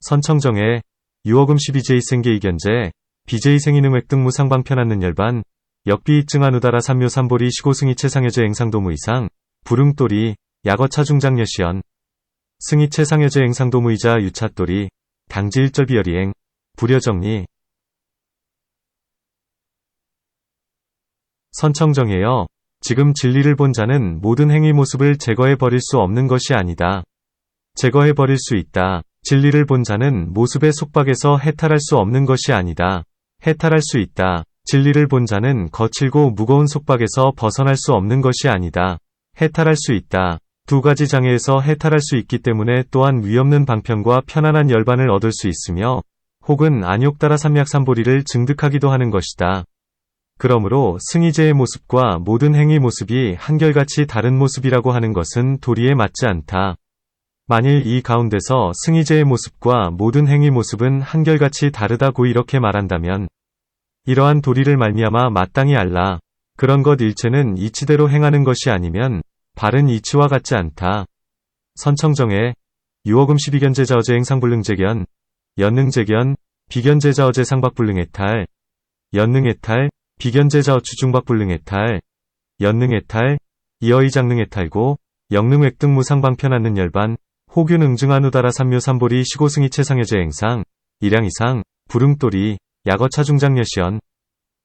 선청정해, 유어금시 비제이생계이견제, 비제이생이능획 등 무상방편하는 열반, 역비이증 안우다라 삼묘삼보리 시고승희체상여제 행상도무이상, 불응또리, 약어차 중장여시연 승이체 상여제 행상도무이자 유차돌이 당지 일절비열이행 불여정리 선청정해여 지금 진리를 본 자는 모든 행위 모습을 제거해버릴 수 없는 것이 아니다. 제거해버릴 수 있다. 진리를 본 자는 모습의 속박에서 해탈할 수 없는 것이 아니다. 해탈할 수 있다. 진리를 본 자는 거칠고 무거운 속박에서 벗어날 수 없는 것이 아니다. 해탈할 수 있다. 두 가지 장애에서 해탈할 수 있기 때문에 또한 위없는 방편과 편안한 열반을 얻을 수 있으며 혹은 안욕따라 삼약삼보리를 증득하기도 하는 것이다. 그러므로 승희제의 모습과 모든 행위 모습이 한결같이 다른 모습이라고 하는 것은 도리에 맞지 않다. 만일 이 가운데서 승희제의 모습과 모든 행위 모습은 한결같이 다르다고 이렇게 말한다면 이러한 도리를 말미암아 마땅히 알라. 그런 것 일체는 이치대로 행하는 것이 아니면 바른 이치와 같지 않다. 선청정해 유어금 12견제자어제 행상불능제견 연능제견 비견제자어제 상박불능해탈 연능해탈 비견제자어 주중박불능해탈 연능해탈 이어이장능해탈고 영능획등 무상방편하는 열반 호균 응증한우다라 삼묘삼보리 시고승이체 상여제 행상 일양이상 불응돌이 약어차 중장여시연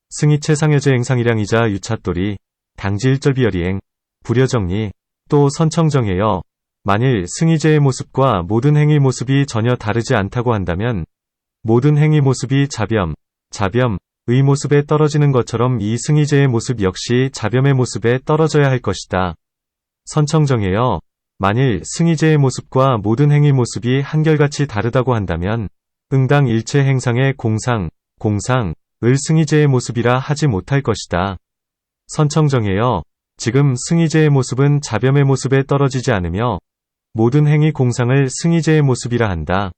승이체 상여제 행상 일양이자 유차돌이 당지 일절비열이행 불여정리 또 선청정해여 만일 승희제의 모습과 모든 행위 모습이 전혀 다르지 않다고 한다면 모든 행위 모습이 자뱀의 모습에 떨어지는 것처럼 이 승희제의 모습 역시 자뱀의 모습에 떨어져야 할 것이다. 선청정해여 만일 승희제의 모습과 모든 행위 모습이 한결같이 다르다고 한다면 응당 일체 행상의 공상을 승희제의 모습이라 하지 못할 것이다. 선청정해여 지금 승희제의 모습은 자뱀의 모습에 떨어지지 않으며 모든 행위 공상을 승희제의 모습이라 한다.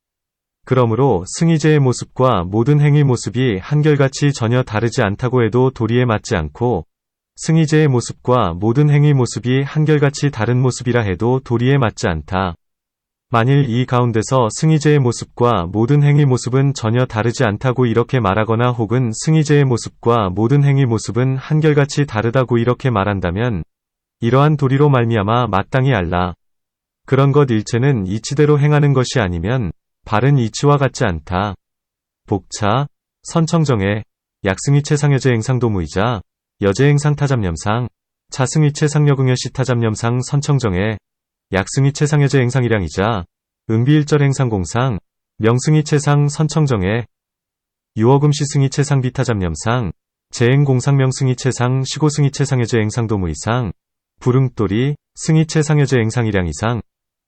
그러므로 승희제의 모습과 모든 행위 모습이 한결같이 전혀 다르지 않다고 해도 도리에 맞지 않고 승희제의 모습과 모든 행위 모습이 한결같이 다른 모습이라 해도 도리에 맞지 않다. 만일 이 가운데서 승희제의 모습과 모든 행위 모습은 전혀 다르지 않다고 이렇게 말하거나 혹은 승희제의 모습과 모든 행위 모습은 한결같이 다르다고 이렇게 말한다면 이러한 도리로 말미암아 마땅히 알라. 그런 것 일체는 이치대로 행하는 것이 아니면 바른 이치와 같지 않다. 복차, 선청정해, 약승이체 상여제 행상도무이자 여제 행상 타잡념상, 차승이체 상여궁여시 타잡념상 선청정해, 약승이체 상여제 행상일양이자 응비일절 행상공상, 명승이체상 선청정해, 유어금시 승이체상 비타잡념상, 제행공상명승이체상 시고승이체상여제 행상도무이상, 불응돌이, 승이체상여제 행상일양이상,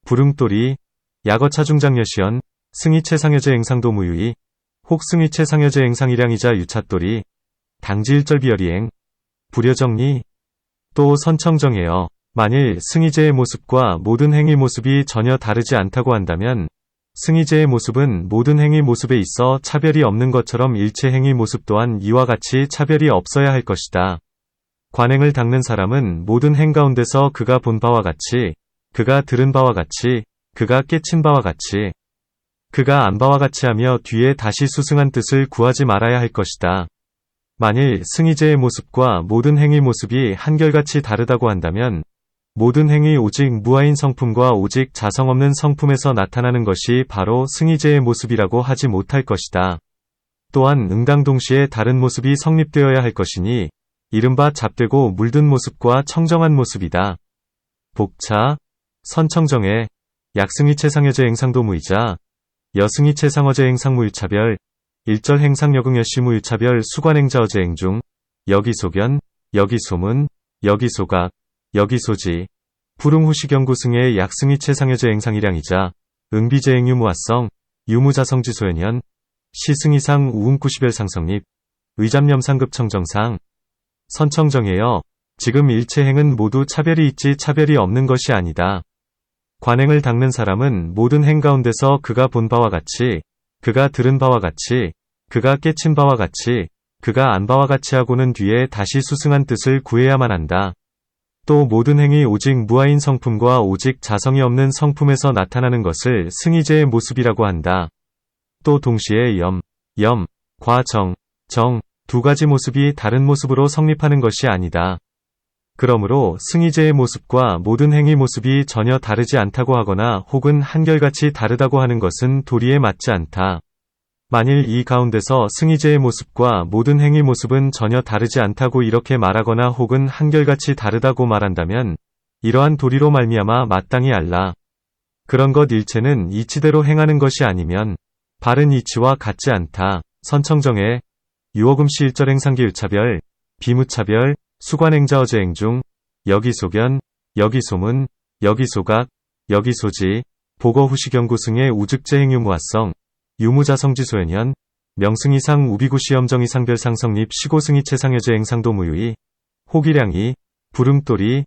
불응돌이, 약어차 중장여시연, 승이체상여제 행상도무유이, 혹 승이체상여제 행상일양이자 유차돌이, 당지일절비열이행, 불여정리, 또 선청정해여 만일 승희제의 모습과 모든 행위 모습이 전혀 다르지 않다고 한다면 승희제의 모습은 모든 행위 모습에 있어 차별이 없는 것처럼 일체 행위 모습 또한 이와 같이 차별이 없어야 할 것이다. 관행을 닦는 사람은 모든 행 가운데서 그가 본 바와 같이, 그가 들은 바와 같이, 그가 깨친 바와 같이, 그가 안 바와 같이 하며 뒤에 다시 수승한 뜻을 구하지 말아야 할 것이다. 만일 승희제의 모습과 모든 행위 모습이 한결같이 다르다고 한다면 모든 행위 오직 무아인 성품과 오직 자성 없는 성품에서 나타나는 것이 바로 승희제의 모습이라고 하지 못할 것이다. 또한 응당 동시에 다른 모습이 성립되어야 할 것이니 이른바 잡되고 물든 모습과 청정한 모습이다. 복차, 선청정해, 약승이체 상여제 행상도무이자 여승이체 상어제 행상무유차별, 일절 행상여궁여시무유차별 수관행자어제 행중, 여기소견, 여기소문, 여기소각, 여기소지, 불응후시경구승의 약승이체 상여제 행상일양이자 응비제행유 무화성, 유무자성지소연현, 시승이상 우응구시별 상성립, 의잡념상급 청정상, 선청정해여 지금 일체 행은 모두 차별이 있지 차별이 없는 것이 아니다. 관행을 닦는 사람은 모든 행 가운데서 그가 본 바와 같이, 그가 들은 바와 같이, 그가 깨친 바와 같이, 그가 안 바와 같이 하고는 뒤에 다시 수승한 뜻을 구해야만 한다. 또 모든 행이 오직 무아인 성품과 오직 자성이 없는 성품에서 나타나는 것을 승희제의 모습이라고 한다. 또 동시에 과 정 두 가지 모습이 다른 모습으로 성립하는 것이 아니다. 그러므로 승희제의 모습과 모든 행위 모습이 전혀 다르지 않다고 하거나 혹은 한결같이 다르다고 하는 것은 도리에 맞지 않다. 만일 이 가운데서 승희제의 모습과 모든 행위 모습은 전혀 다르지 않다고 이렇게 말하거나 혹은 한결같이 다르다고 말한다면 이러한 도리로 말미암아 마땅히 알라. 그런 것 일체는 이치대로 행하는 것이 아니면 바른 이치와 같지 않다. 선청정해 유어금시 일절행상계 유차별, 비무차별, 수관행자어제행 중 여기소견, 여기소문, 여기소각, 여기소지, 보거후시경구승의 우즉제행유무화성, 유무자성지소연현, 명승이상 우비구시염정이상별상성립 시고승이체상여제행상도무유이, 호기량이, 부름돌이,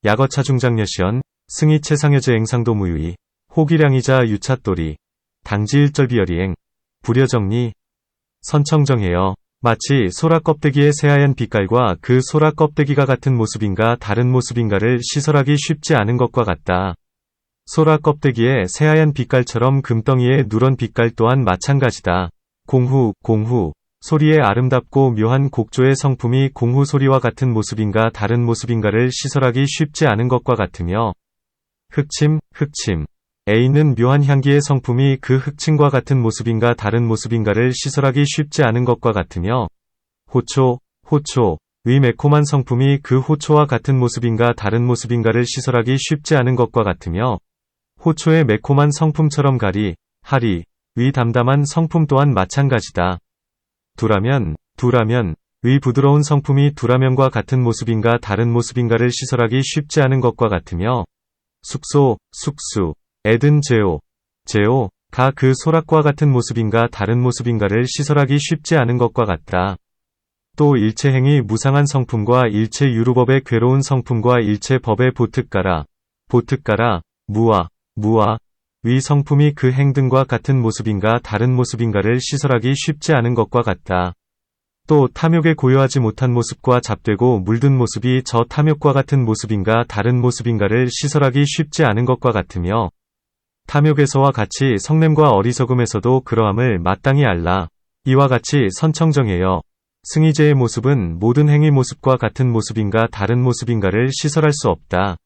약어차중장여시연, 승이체상여제행상도무유이, 호기량이자 유차돌이, 당지일절비열이행, 불여정리, 선청정해여, 마치 소라 껍데기의 새하얀 빛깔과 그 소라 껍데기가 같은 모습인가 다른 모습인가를 시설하기 쉽지 않은 것과 같다. 소라 껍데기의 새하얀 빛깔처럼 금덩이의 누런 빛깔 또한 마찬가지다. 공후, 소리의 아름답고 묘한 곡조의 성품이 공후 소리와 같은 모습인가 다른 모습인가를 시설하기 쉽지 않은 것과 같으며, 흑침, 에 있는 묘한 향기의 성품이 그 흑침과 같은 모습인가 다른 모습인가를 시설하기 쉽지 않은 것과 같으며, 호초, 의 매콤한 성품이 그 호초와 같은 모습인가 다른 모습인가를 시설하기 쉽지 않은 것과 같으며, 호초의 매콤한 성품처럼 하리, 의 담담한 성품 또한 마찬가지다. 두라면, 의 부드러운 성품이 두라면과 같은 모습인가 다른 모습인가를 시설하기 쉽지 않은 것과 같으며, 숙소, 애든 제오가 그 소락과 같은 모습인가 다른 모습인가를 시설하기 쉽지 않은 것과 같다. 또 일체행위 무상한 성품과 일체 유루법의 괴로운 성품과 일체 법의 보특가라, 무아, 위 성품이 그 행등과 같은 모습인가 다른 모습인가를 시설하기 쉽지 않은 것과 같다. 또 탐욕에 고요하지 못한 모습과 잡되고 물든 모습이 저 탐욕과 같은 모습인가 다른 모습인가를 시설하기 쉽지 않은 것과 같으며, 탐욕에서와 같이 성냄과 어리석음에서도 그러함을 마땅히 알라. 이와 같이 선청정해여, 승희제의 모습은 모든 행위 모습과 같은 모습인가 다른 모습인가를 시설할 수 없다.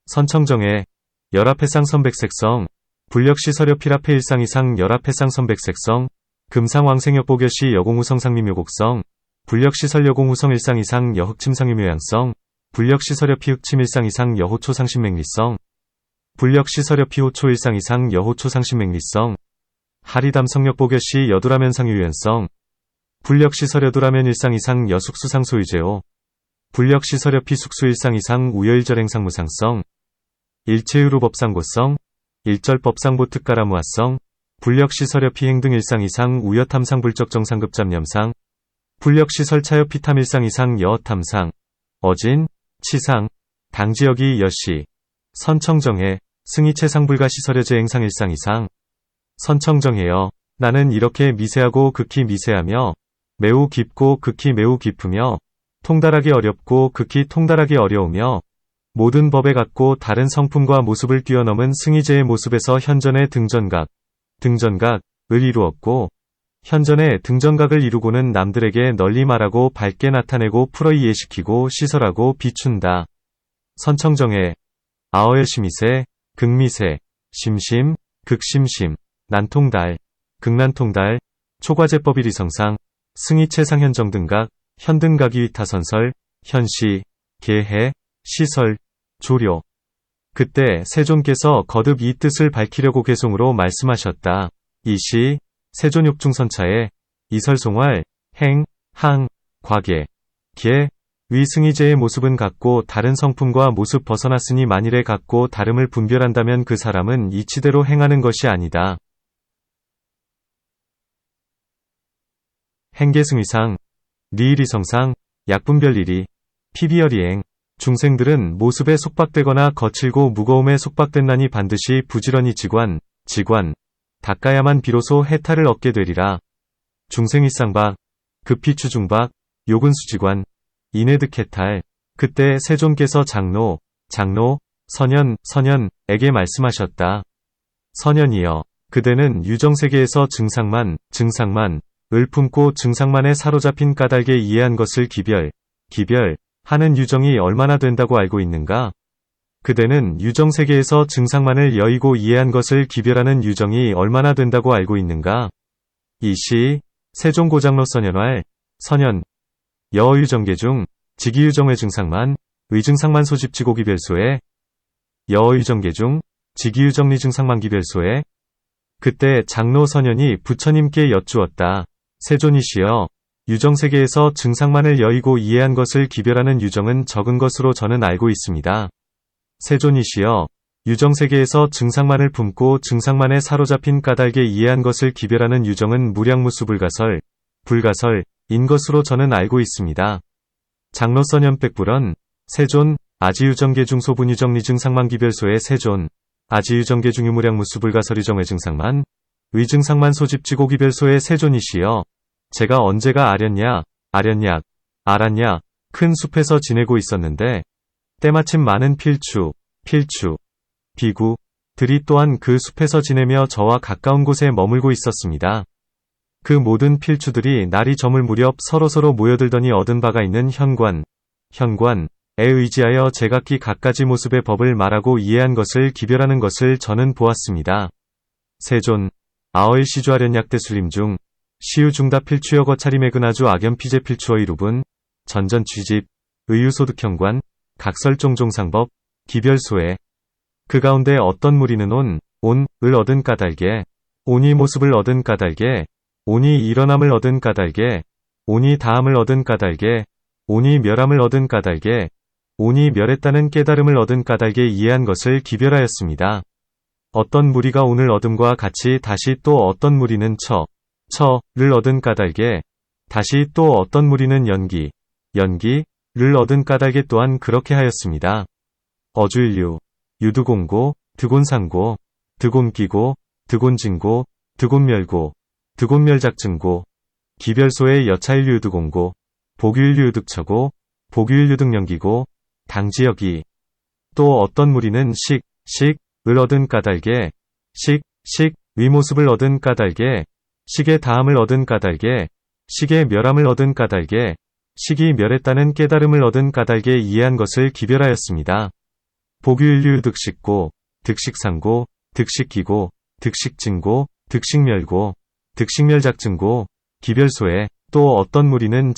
선청정해, 열합해상 선백색성, 불력시설여필합해 일상이상 열합해상 선백색성, 금상왕생여보교시 여공후성상미묘곡성, 불력시설 여공후성 일상이상 여흑침상유묘양성, 불력시설여피 흑침 일상이상 여호초상신맹리성, 불력시설여피 호초 일상이상 여호초상신맹리성, 하리담성역보교시 여두라면상유연성, 불력시설여두라면 일상이상 여숙수상소유제오, 불력시설여피 숙수 일상이상 우여일절행상무상성, 일체유루법상고성, 일절법상보특가라무화성, 불력시설여피 행등 일상이상 우여탐상 불적정상급잡념상, 불력시설차여피 탐일상이상 여탐상, 어진, 치상, 당지역이 여시, 선청정해, 승희체상불가시설여제행상 일상이상, 선청정해여, 나는 이렇게 미세하고 극히 미세하며, 매우 깊고 극히 매우 깊으며, 통달하기 어렵고 극히 통달하기 어려우며, 모든 법에 같고 다른 성품과 모습을 뛰어넘은 승희제의 모습에서 현전의 등전각을 이루었고, 현전의 등전각을 이루고는 남들에게 널리 말하고 밝게 나타내고 풀어 이해시키고 시설하고 비춘다. 선청정해, 아어열심이세, 극미세, 심심, 극심심, 난통달, 극난통달, 초과제법일이성상, 승희체상현정 등각, 현등각이 위타선설, 현시, 계해, 시설, 조료. 그때 세존께서 거듭 이 뜻을 밝히려고 개송으로 말씀하셨다. 이 시, 세존욕중선차에, 이설송활, 행, 항, 과계, 계, 위승희제의 모습은 같고 다른 성품과 모습 벗어났으니 만일에 같고 다름을 분별한다면 그 사람은 이치대로 행하는 것이 아니다. 행계승위상, 리일이성상, 약분별리리, 피비열이행, 중생들은 모습에 속박되거나 거칠고 무거움에 속박된 난이 반드시 부지런히 지관, 닦아야만 비로소 해탈을 얻게 되리라. 중생일상박, 급피추중박, 요근수지관, 인해득해탈. 그때 세존께서 장로, 선현에게 말씀하셨다. 선현이여, 그대는 유정세계에서 증상만, 을 품고 증상만에 사로잡힌 까닭에 이해한 것을 기별, 하는 유정이 얼마나 된다고 알고 있는가? 그대는 유정세계에서 증상만을 여의고 이해한 것을 기별하는 유정이 얼마나 된다고 알고 있는가? 이 시, 세종고장로 선연활, 선연, 여어유정계 중, 직이유정회 증상만, 의증상만 소집지고 기별소에, 여어유정계 중, 직이유정리 증상만 기별소에, 그때 장로 선연이 부처님께 여쭈었다. 세존이시여, 유정세계에서 증상만을 여의고 이해한 것을 기별하는 유정은 적은 것으로 저는 알고 있습니다. 세존이시여, 유정세계에서 증상만을 품고 증상만에 사로잡힌 까닭에 이해한 것을 기별하는 유정은 무량무수 불가설인 것으로 저는 알고 있습니다. 장로선연 백불언, 세존, 아지유정계 중 소분유정리 증상만 기별소의 세존, 아지유정계 중 유무량무수 불가설유정회 증상만, 의증상만 소집지고 기별소의 세존이시여, 제가 언제가 알았냐, 큰 숲에서 지내고 있었는데, 때마침 많은 필추, 비구들이 또한 그 숲에서 지내며 저와 가까운 곳에 머물고 있었습니다. 그 모든 필추들이 날이 저물 무렵 서로서로 모여들더니 얻은 바가 있는 현관에 의지하여 제각기 갖가지 모습의 법을 말하고 이해한 것을 기별하는 것을 저는 보았습니다. 세존, 아어일 시주하련약대술림 중, 시유중다 필추여 거차림의근아주 악연피제 필추어 이루분, 전전취집, 의유소득현관, 각설종종상법, 기별소에, 그 가운데 어떤 무리는 온을 얻은 까닭에, 온이 모습을 얻은 까닭에, 온이 일어남을 얻은 까닭에, 온이 다함을 얻은 까닭에, 온이 멸함을 얻은 까닭에, 온이 멸했다는 깨달음을 얻은 까닭에 이해한 것을 기별하였습니다. 어떤 무리가 온을 얻음과 같이 다시 또 어떤 무리는 처를 얻은 까닭에, 다시 또 어떤 무리는 연기를 얻은 까닭에 또한 그렇게 하였습니다. 어주일류, 유두공고, 득온상고, 득온기고, 득온진고, 득온멸고, 득온멸작증고, 기별소의 여차일류 유두공고, 복유일류 유득처고, 복유일류 유득연기고, 당지역이. 또 어떤 무리는 식을 얻은 까닭에, 위모습을 얻은 까닭에, 식의 다함을 얻은 까닭에, 식의 멸함을 얻은 까닭에, 식이 멸했다는 깨달음을 얻은 까닭에 이해한 것을 기별하였습니다. 복유일류 득식고, 득식상고, 득식기고, 득식진고, 득식멸고, 득식멸작증고, 기별소에. 또 어떤 무리는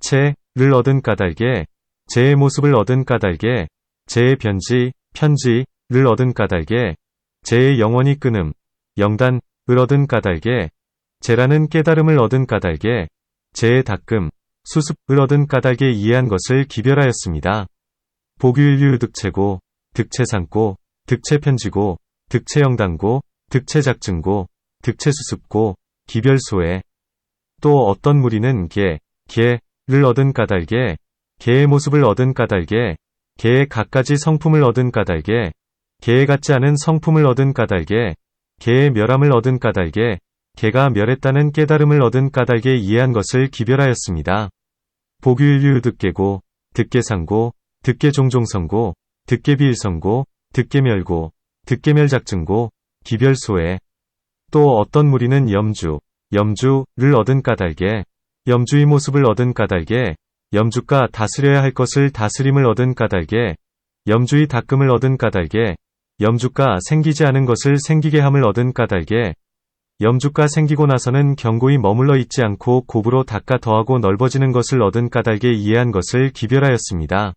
체를 얻은 까닭에, 제의 모습을 얻은 까닭에, 제의 편지를 얻은 까닭에, 제의 영원히 끊음, 영단을 얻은 까닭에, 제라는 깨달음을 얻은 까닭에, 제의 닦음, 수습을 얻은 까닭에 이해한 것을 기별하였습니다. 복유일류 득체고, 득체상고, 득체편지고, 득체영단고, 득체작증고, 득체수습고, 기별소에. 또 어떤 무리는 개를 얻은 까닭에, 개의 모습을 얻은 까닭에, 개의 갖가지 성품을 얻은 까닭에, 개에 같지 않은 성품을 얻은 까닭에, 개의 멸함을 얻은 까닭에, 개가 멸했다는 깨달음을 얻은 까닭에 이해한 것을 기별하였습니다. 복유일류 득계고, 득계상고, 득계종종성고, 득계비일성고, 득계멸고, 득계멸작증고, 기별소에. 또 어떤 무리는 염주를 얻은 까닭에, 염주의 모습을 얻은 까닭에, 염주가 다스려야 할 것을 다스림을 얻은 까닭에, 염주의 닦음을 얻은 까닭에, 염주가 생기지 않은 것을 생기게 함을 얻은 까닭에, 염주가 생기고 나서는 견고히 머물러 있지 않고 곱으로 닦아 더하고 넓어지는 것을 얻은 까닭에 이해한 것을 기별하였습니다.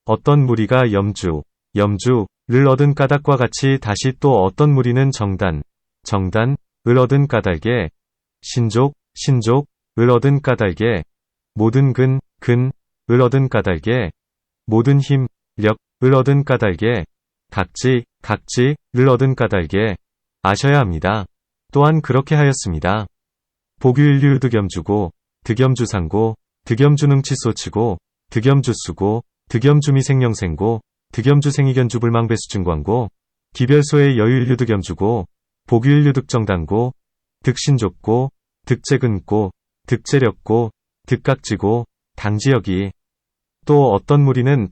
어떤 무리가 염주를 얻은 까닭과 같이 다시 또 어떤 무리는 정단을 얻은 까닭에, 신족을 얻은 까닭에, 모든 근을 얻은 까닭에, 모든 힘력을 얻은 까닭에, 각지를 얻은 까닭에 아셔야 합니다. 또한 그렇게 하였습니다. 복유일류 득염주고, 득염주상고, 득염주능치소치고, 득염주수고, 득염주미생령생고, 득염주생이견주불망배수증광고, 기별소의 여유일류 득염주고, 복유일류 득정단고, 득신좁고, 득재근고, 득재력고, 득각지고, 당지역이. 또 어떤 무리는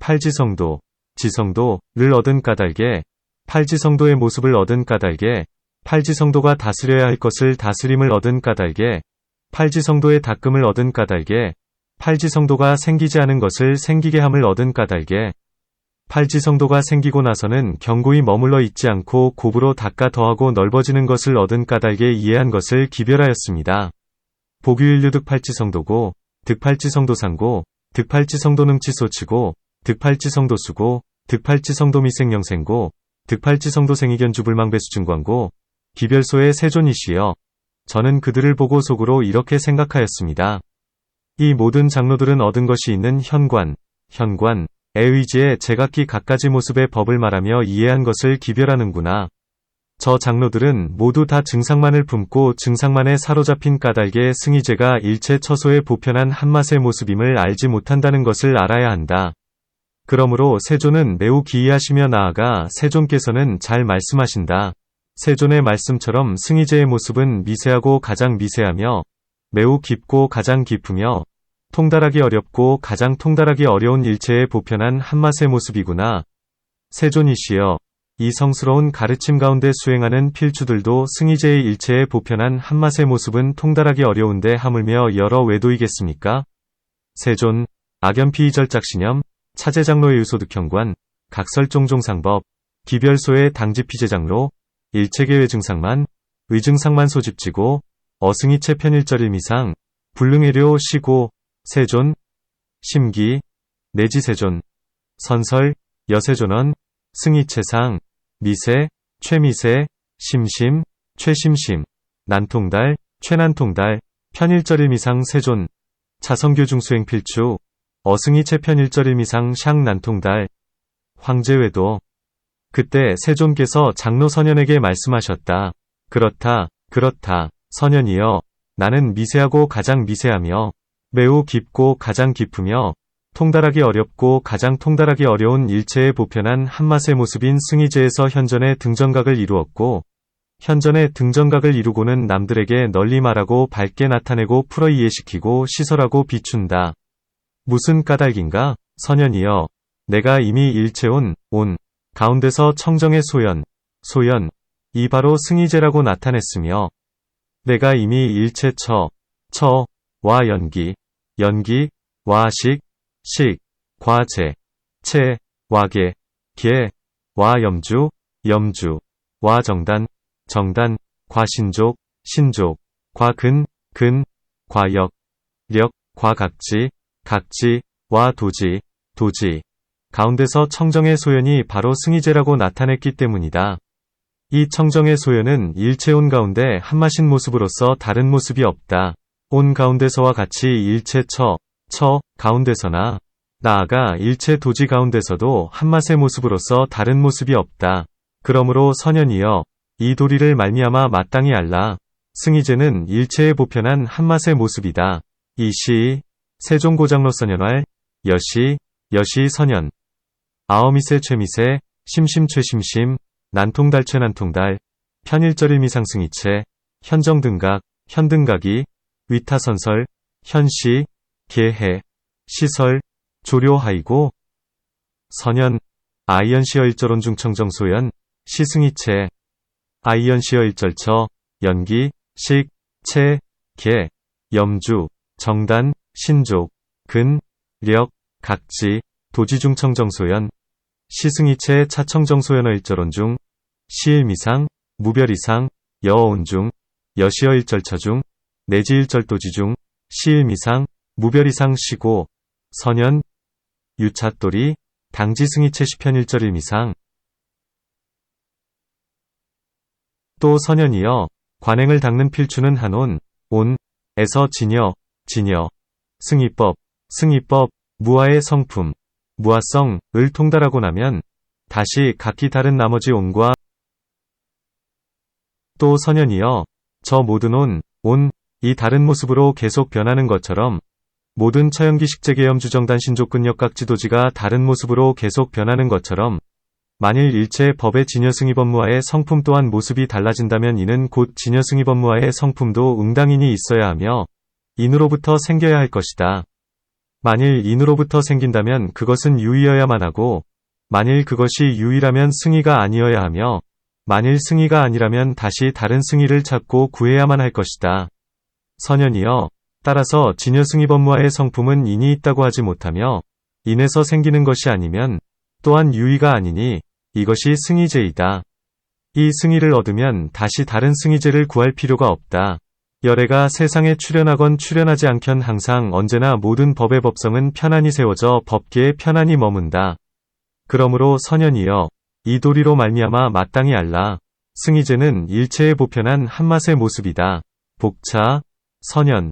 지성도를 얻은 까닭에, 팔지성도의 모습을 얻은 까닭에, 팔지성도가 다스려야 할 것을 다스림을 얻은 까닭에, 팔지성도의 닦음을 얻은 까닭에, 팔지성도가 생기지 않은 것을 생기게 함을 얻은 까닭에 팔지성도가 생기고 나서는 견고히 머물러 있지 않고 곱으로 닦아 더하고 넓어지는 것을 얻은 까닭에 이해한 것을 기별하였습니다. 복유일류 득팔지성도고 득팔지성도상고 득팔지성도능치소치고 득팔지성도수고 득팔지성도미생영생고 득팔지성도생이견주불망배수증광고 기별소의 세존이시여. 저는 그들을 보고 속으로 이렇게 생각하였습니다. 이 모든 장로들은 얻은 것이 있는 현관에 의지해 제각기 갖가지 모습의 법을 말하며 이해한 것을 기별하는구나. 저 장로들은 모두 다 증상만을 품고 증상만에 사로잡힌 까닭에 승희제가 일체 처소에 보편한 한맛의 모습임을 알지 못한다는 것을 알아야 한다. 그러므로 세존은 매우 기이하시며 나아가 세존께서는 잘 말씀하신다. 세존의 말씀처럼 승희제의 모습은 미세하고 가장 미세하며 매우 깊고 가장 깊으며 통달하기 어렵고 가장 통달하기 어려운 일체의 보편한 한맛의 모습이구나. 세존이시여, 이 성스러운 가르침 가운데 수행하는 필주들도 승희제의 일체의 보편한 한맛의 모습은 통달하기 어려운데 하물며 여러 외도이겠습니까? 세존, 악연피이절짝신념, 차제장로의 의소득현관, 각설종종상법, 기별소의 당지피제장로, 일체계외 증상만, 의증상만 소집지고, 어승이체 편일절일미상, 불능해료 시고, 세존, 심기, 내지세존, 선설, 여세존원, 승이체상, 미세, 최미세, 심심, 최심심, 난통달, 최난통달, 편일절일미상 세존, 차성교중수행 필추, 어승이체 편일절일미상 샹 난통달, 황제외도. 그때 세존께서 장로 선현에게 말씀하셨다. 그렇다, 선현이여. 나는 미세하고 가장 미세하며 매우 깊고 가장 깊으며 통달하기 어렵고 가장 통달하기 어려운 일체의 보편한 한맛의 모습인 승희제에서 현전의 등정각을 이루었고, 현전의 등정각을 이루고는 남들에게 널리 말하고 밝게 나타내고 풀어 이해시키고 시설하고 비춘다. 무슨 까닭인가? 선현이여. 내가 이미 일체온 가운데서 청정의 소연, 이 바로 승희제라고 나타냈으며, 내가 이미 일체 와 연기, 와 과제, 와 와 염주, 와 정단, 과 신족, 과 과 역, 과 각지, 와 도지, 가운데서 청정의 소연이 바로 승희제라고 나타냈기 때문이다. 이 청정의 소연은 일체온 가운데 한마신 모습으로서 다른 모습이 없다. 온 가운데서와 같이 일체 가운데서나 나아가 일체 도지 가운데서도 한맛의 모습으로서 다른 모습이 없다. 그러므로 선현이여, 이 도리를 말미암아 마땅히 알라. 승희제는 일체의 보편한 한맛의 모습이다. 이시 세종고장로 선현활, 여시 선현, 아어미세 최미세, 심심 최심심, 난통달 최난통달, 편일절일미상 승희체, 현정등각, 현등각이, 위타선설, 현시, 계해, 시설, 조료하이고, 선현, 아이연시어 일절온 중청정소연, 시승희체, 아이연시어 일절처, 연기, 계, 염주, 정단, 신족, 각지, 도지중청정소연, 시승이체 차청정소연어 일절온 중, 시일미상, 무별이상, 여어온 중, 여시어 일절처 중, 내지 일절도지 중, 시일미상, 무별이상 시고, 선연, 유차돌이, 당지승이체 시편 일절일미상. 또 선연이여, 관행을 닦는 필추는 한온, 에서 진여, 승희법, 무아의 성품, 무아성을 통달하고 나면 다시 각기 다른 나머지 온과 또 선현이여, 저 모든 이 다른 모습으로 계속 변하는 것처럼 모든 처형기식재계염 주정단 신족근역각지도지가 다른 모습으로 계속 변하는 것처럼 만일 일체 법의 진여승희법무아의 성품 또한 모습이 달라진다면 이는 곧 진여승희법무아의 성품도 응당인이 있어야 하며 인으로부터 생겨야 할 것이다. 만일 인으로부터 생긴다면 그것은 유의여야만 하고, 만일 그것이 유의라면 승희가 아니어야 하며, 만일 승희가 아니라면 다시 다른 승희를 찾고 구해야만 할 것이다. 선현이여, 따라서 진여승이법무와의 성품은 인이 있다고 하지 못하며 인에서 생기는 것이 아니면 또한 유의가 아니니 이것이 승의제이다. 이 승의를 얻으면 다시 다른 승의제를 구할 필요가 없다. 열애가 세상에 출현하건 출현하지 않건 항상 언제나 모든 법의 법성은 편안히 세워져 법계에 편안히 머문다. 그러므로 선연이여 이 도리로 말미암아 마땅히 알라. 승의제는 일체의 보편한 한맛의 모습이다. 복차, 선연,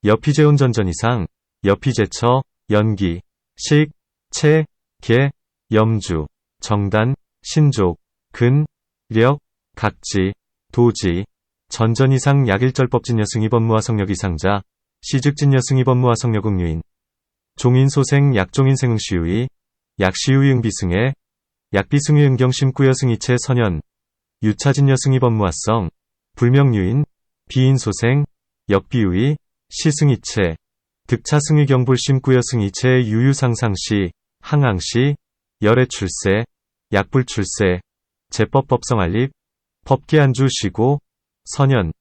여피제운전전이상, 여피제처, 연기, 식, 체, 계, 염주, 정단, 신족, 근, 력, 각지, 도지, 전전이상 약일절법진여승이법무와 성력이상자, 시즉진여승이법무와 성력응유인, 종인소생 약종인생응시유이, 약시유이응비승에, 약비승의응경심꾸여승이체 선연, 유차진여승이법무화성, 불명유인, 비인소생, 역비유이, 시승이체, 득차승의경불심꾸여승이체 유유상상시, 항항시, 열애출세, 약불출세, 제법법성알립, 법계안주시고, 선연,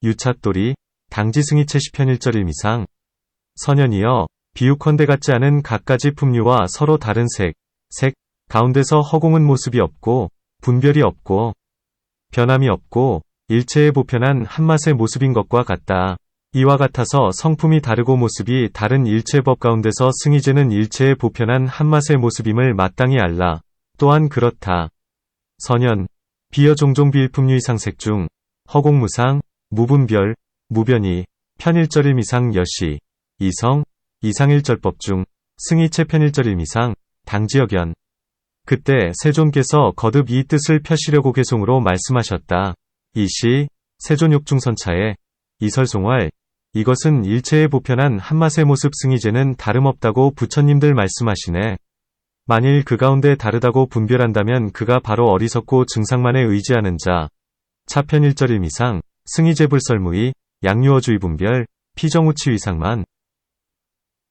유차돌이, 당지승이체 시편일절일미상, 선연이여, 비유컨대 같지 않은 갖가지 품류와 서로 다른 색, 가운데서 허공은 모습이 없고, 분별이 없고, 변함이 없고, 일체의 보편한 한맛의 모습인 것과 같다. 이와 같아서 성품이 다르고 모습이 다른 일체법 가운데서 승의제는 일체의 보편한 한맛의 모습임을 마땅히 알라. 또한 그렇다. 선연, 비여 종종 비일품류이상색 중, 허공무상, 무분별, 무변이, 편일절일미상 여시, 이성, 이상일절법 중, 승의체 편일절일미상, 당지여견. 그때 세존께서 거듭 이 뜻을 펴시려고 개송으로 말씀하셨다. 이시, 세존욕중선차에, 이설송활, 이것은 일체의 보편한 한맛의 모습 승의제는 다름없다고 부처님들 말씀하시네. 만일 그 가운데 다르다고 분별한다면 그가 바로 어리석고 증상만에 의지하는 자. 차편일절일미상, 승의제불설무의, 양유어주의 분별, 피정우치위상만.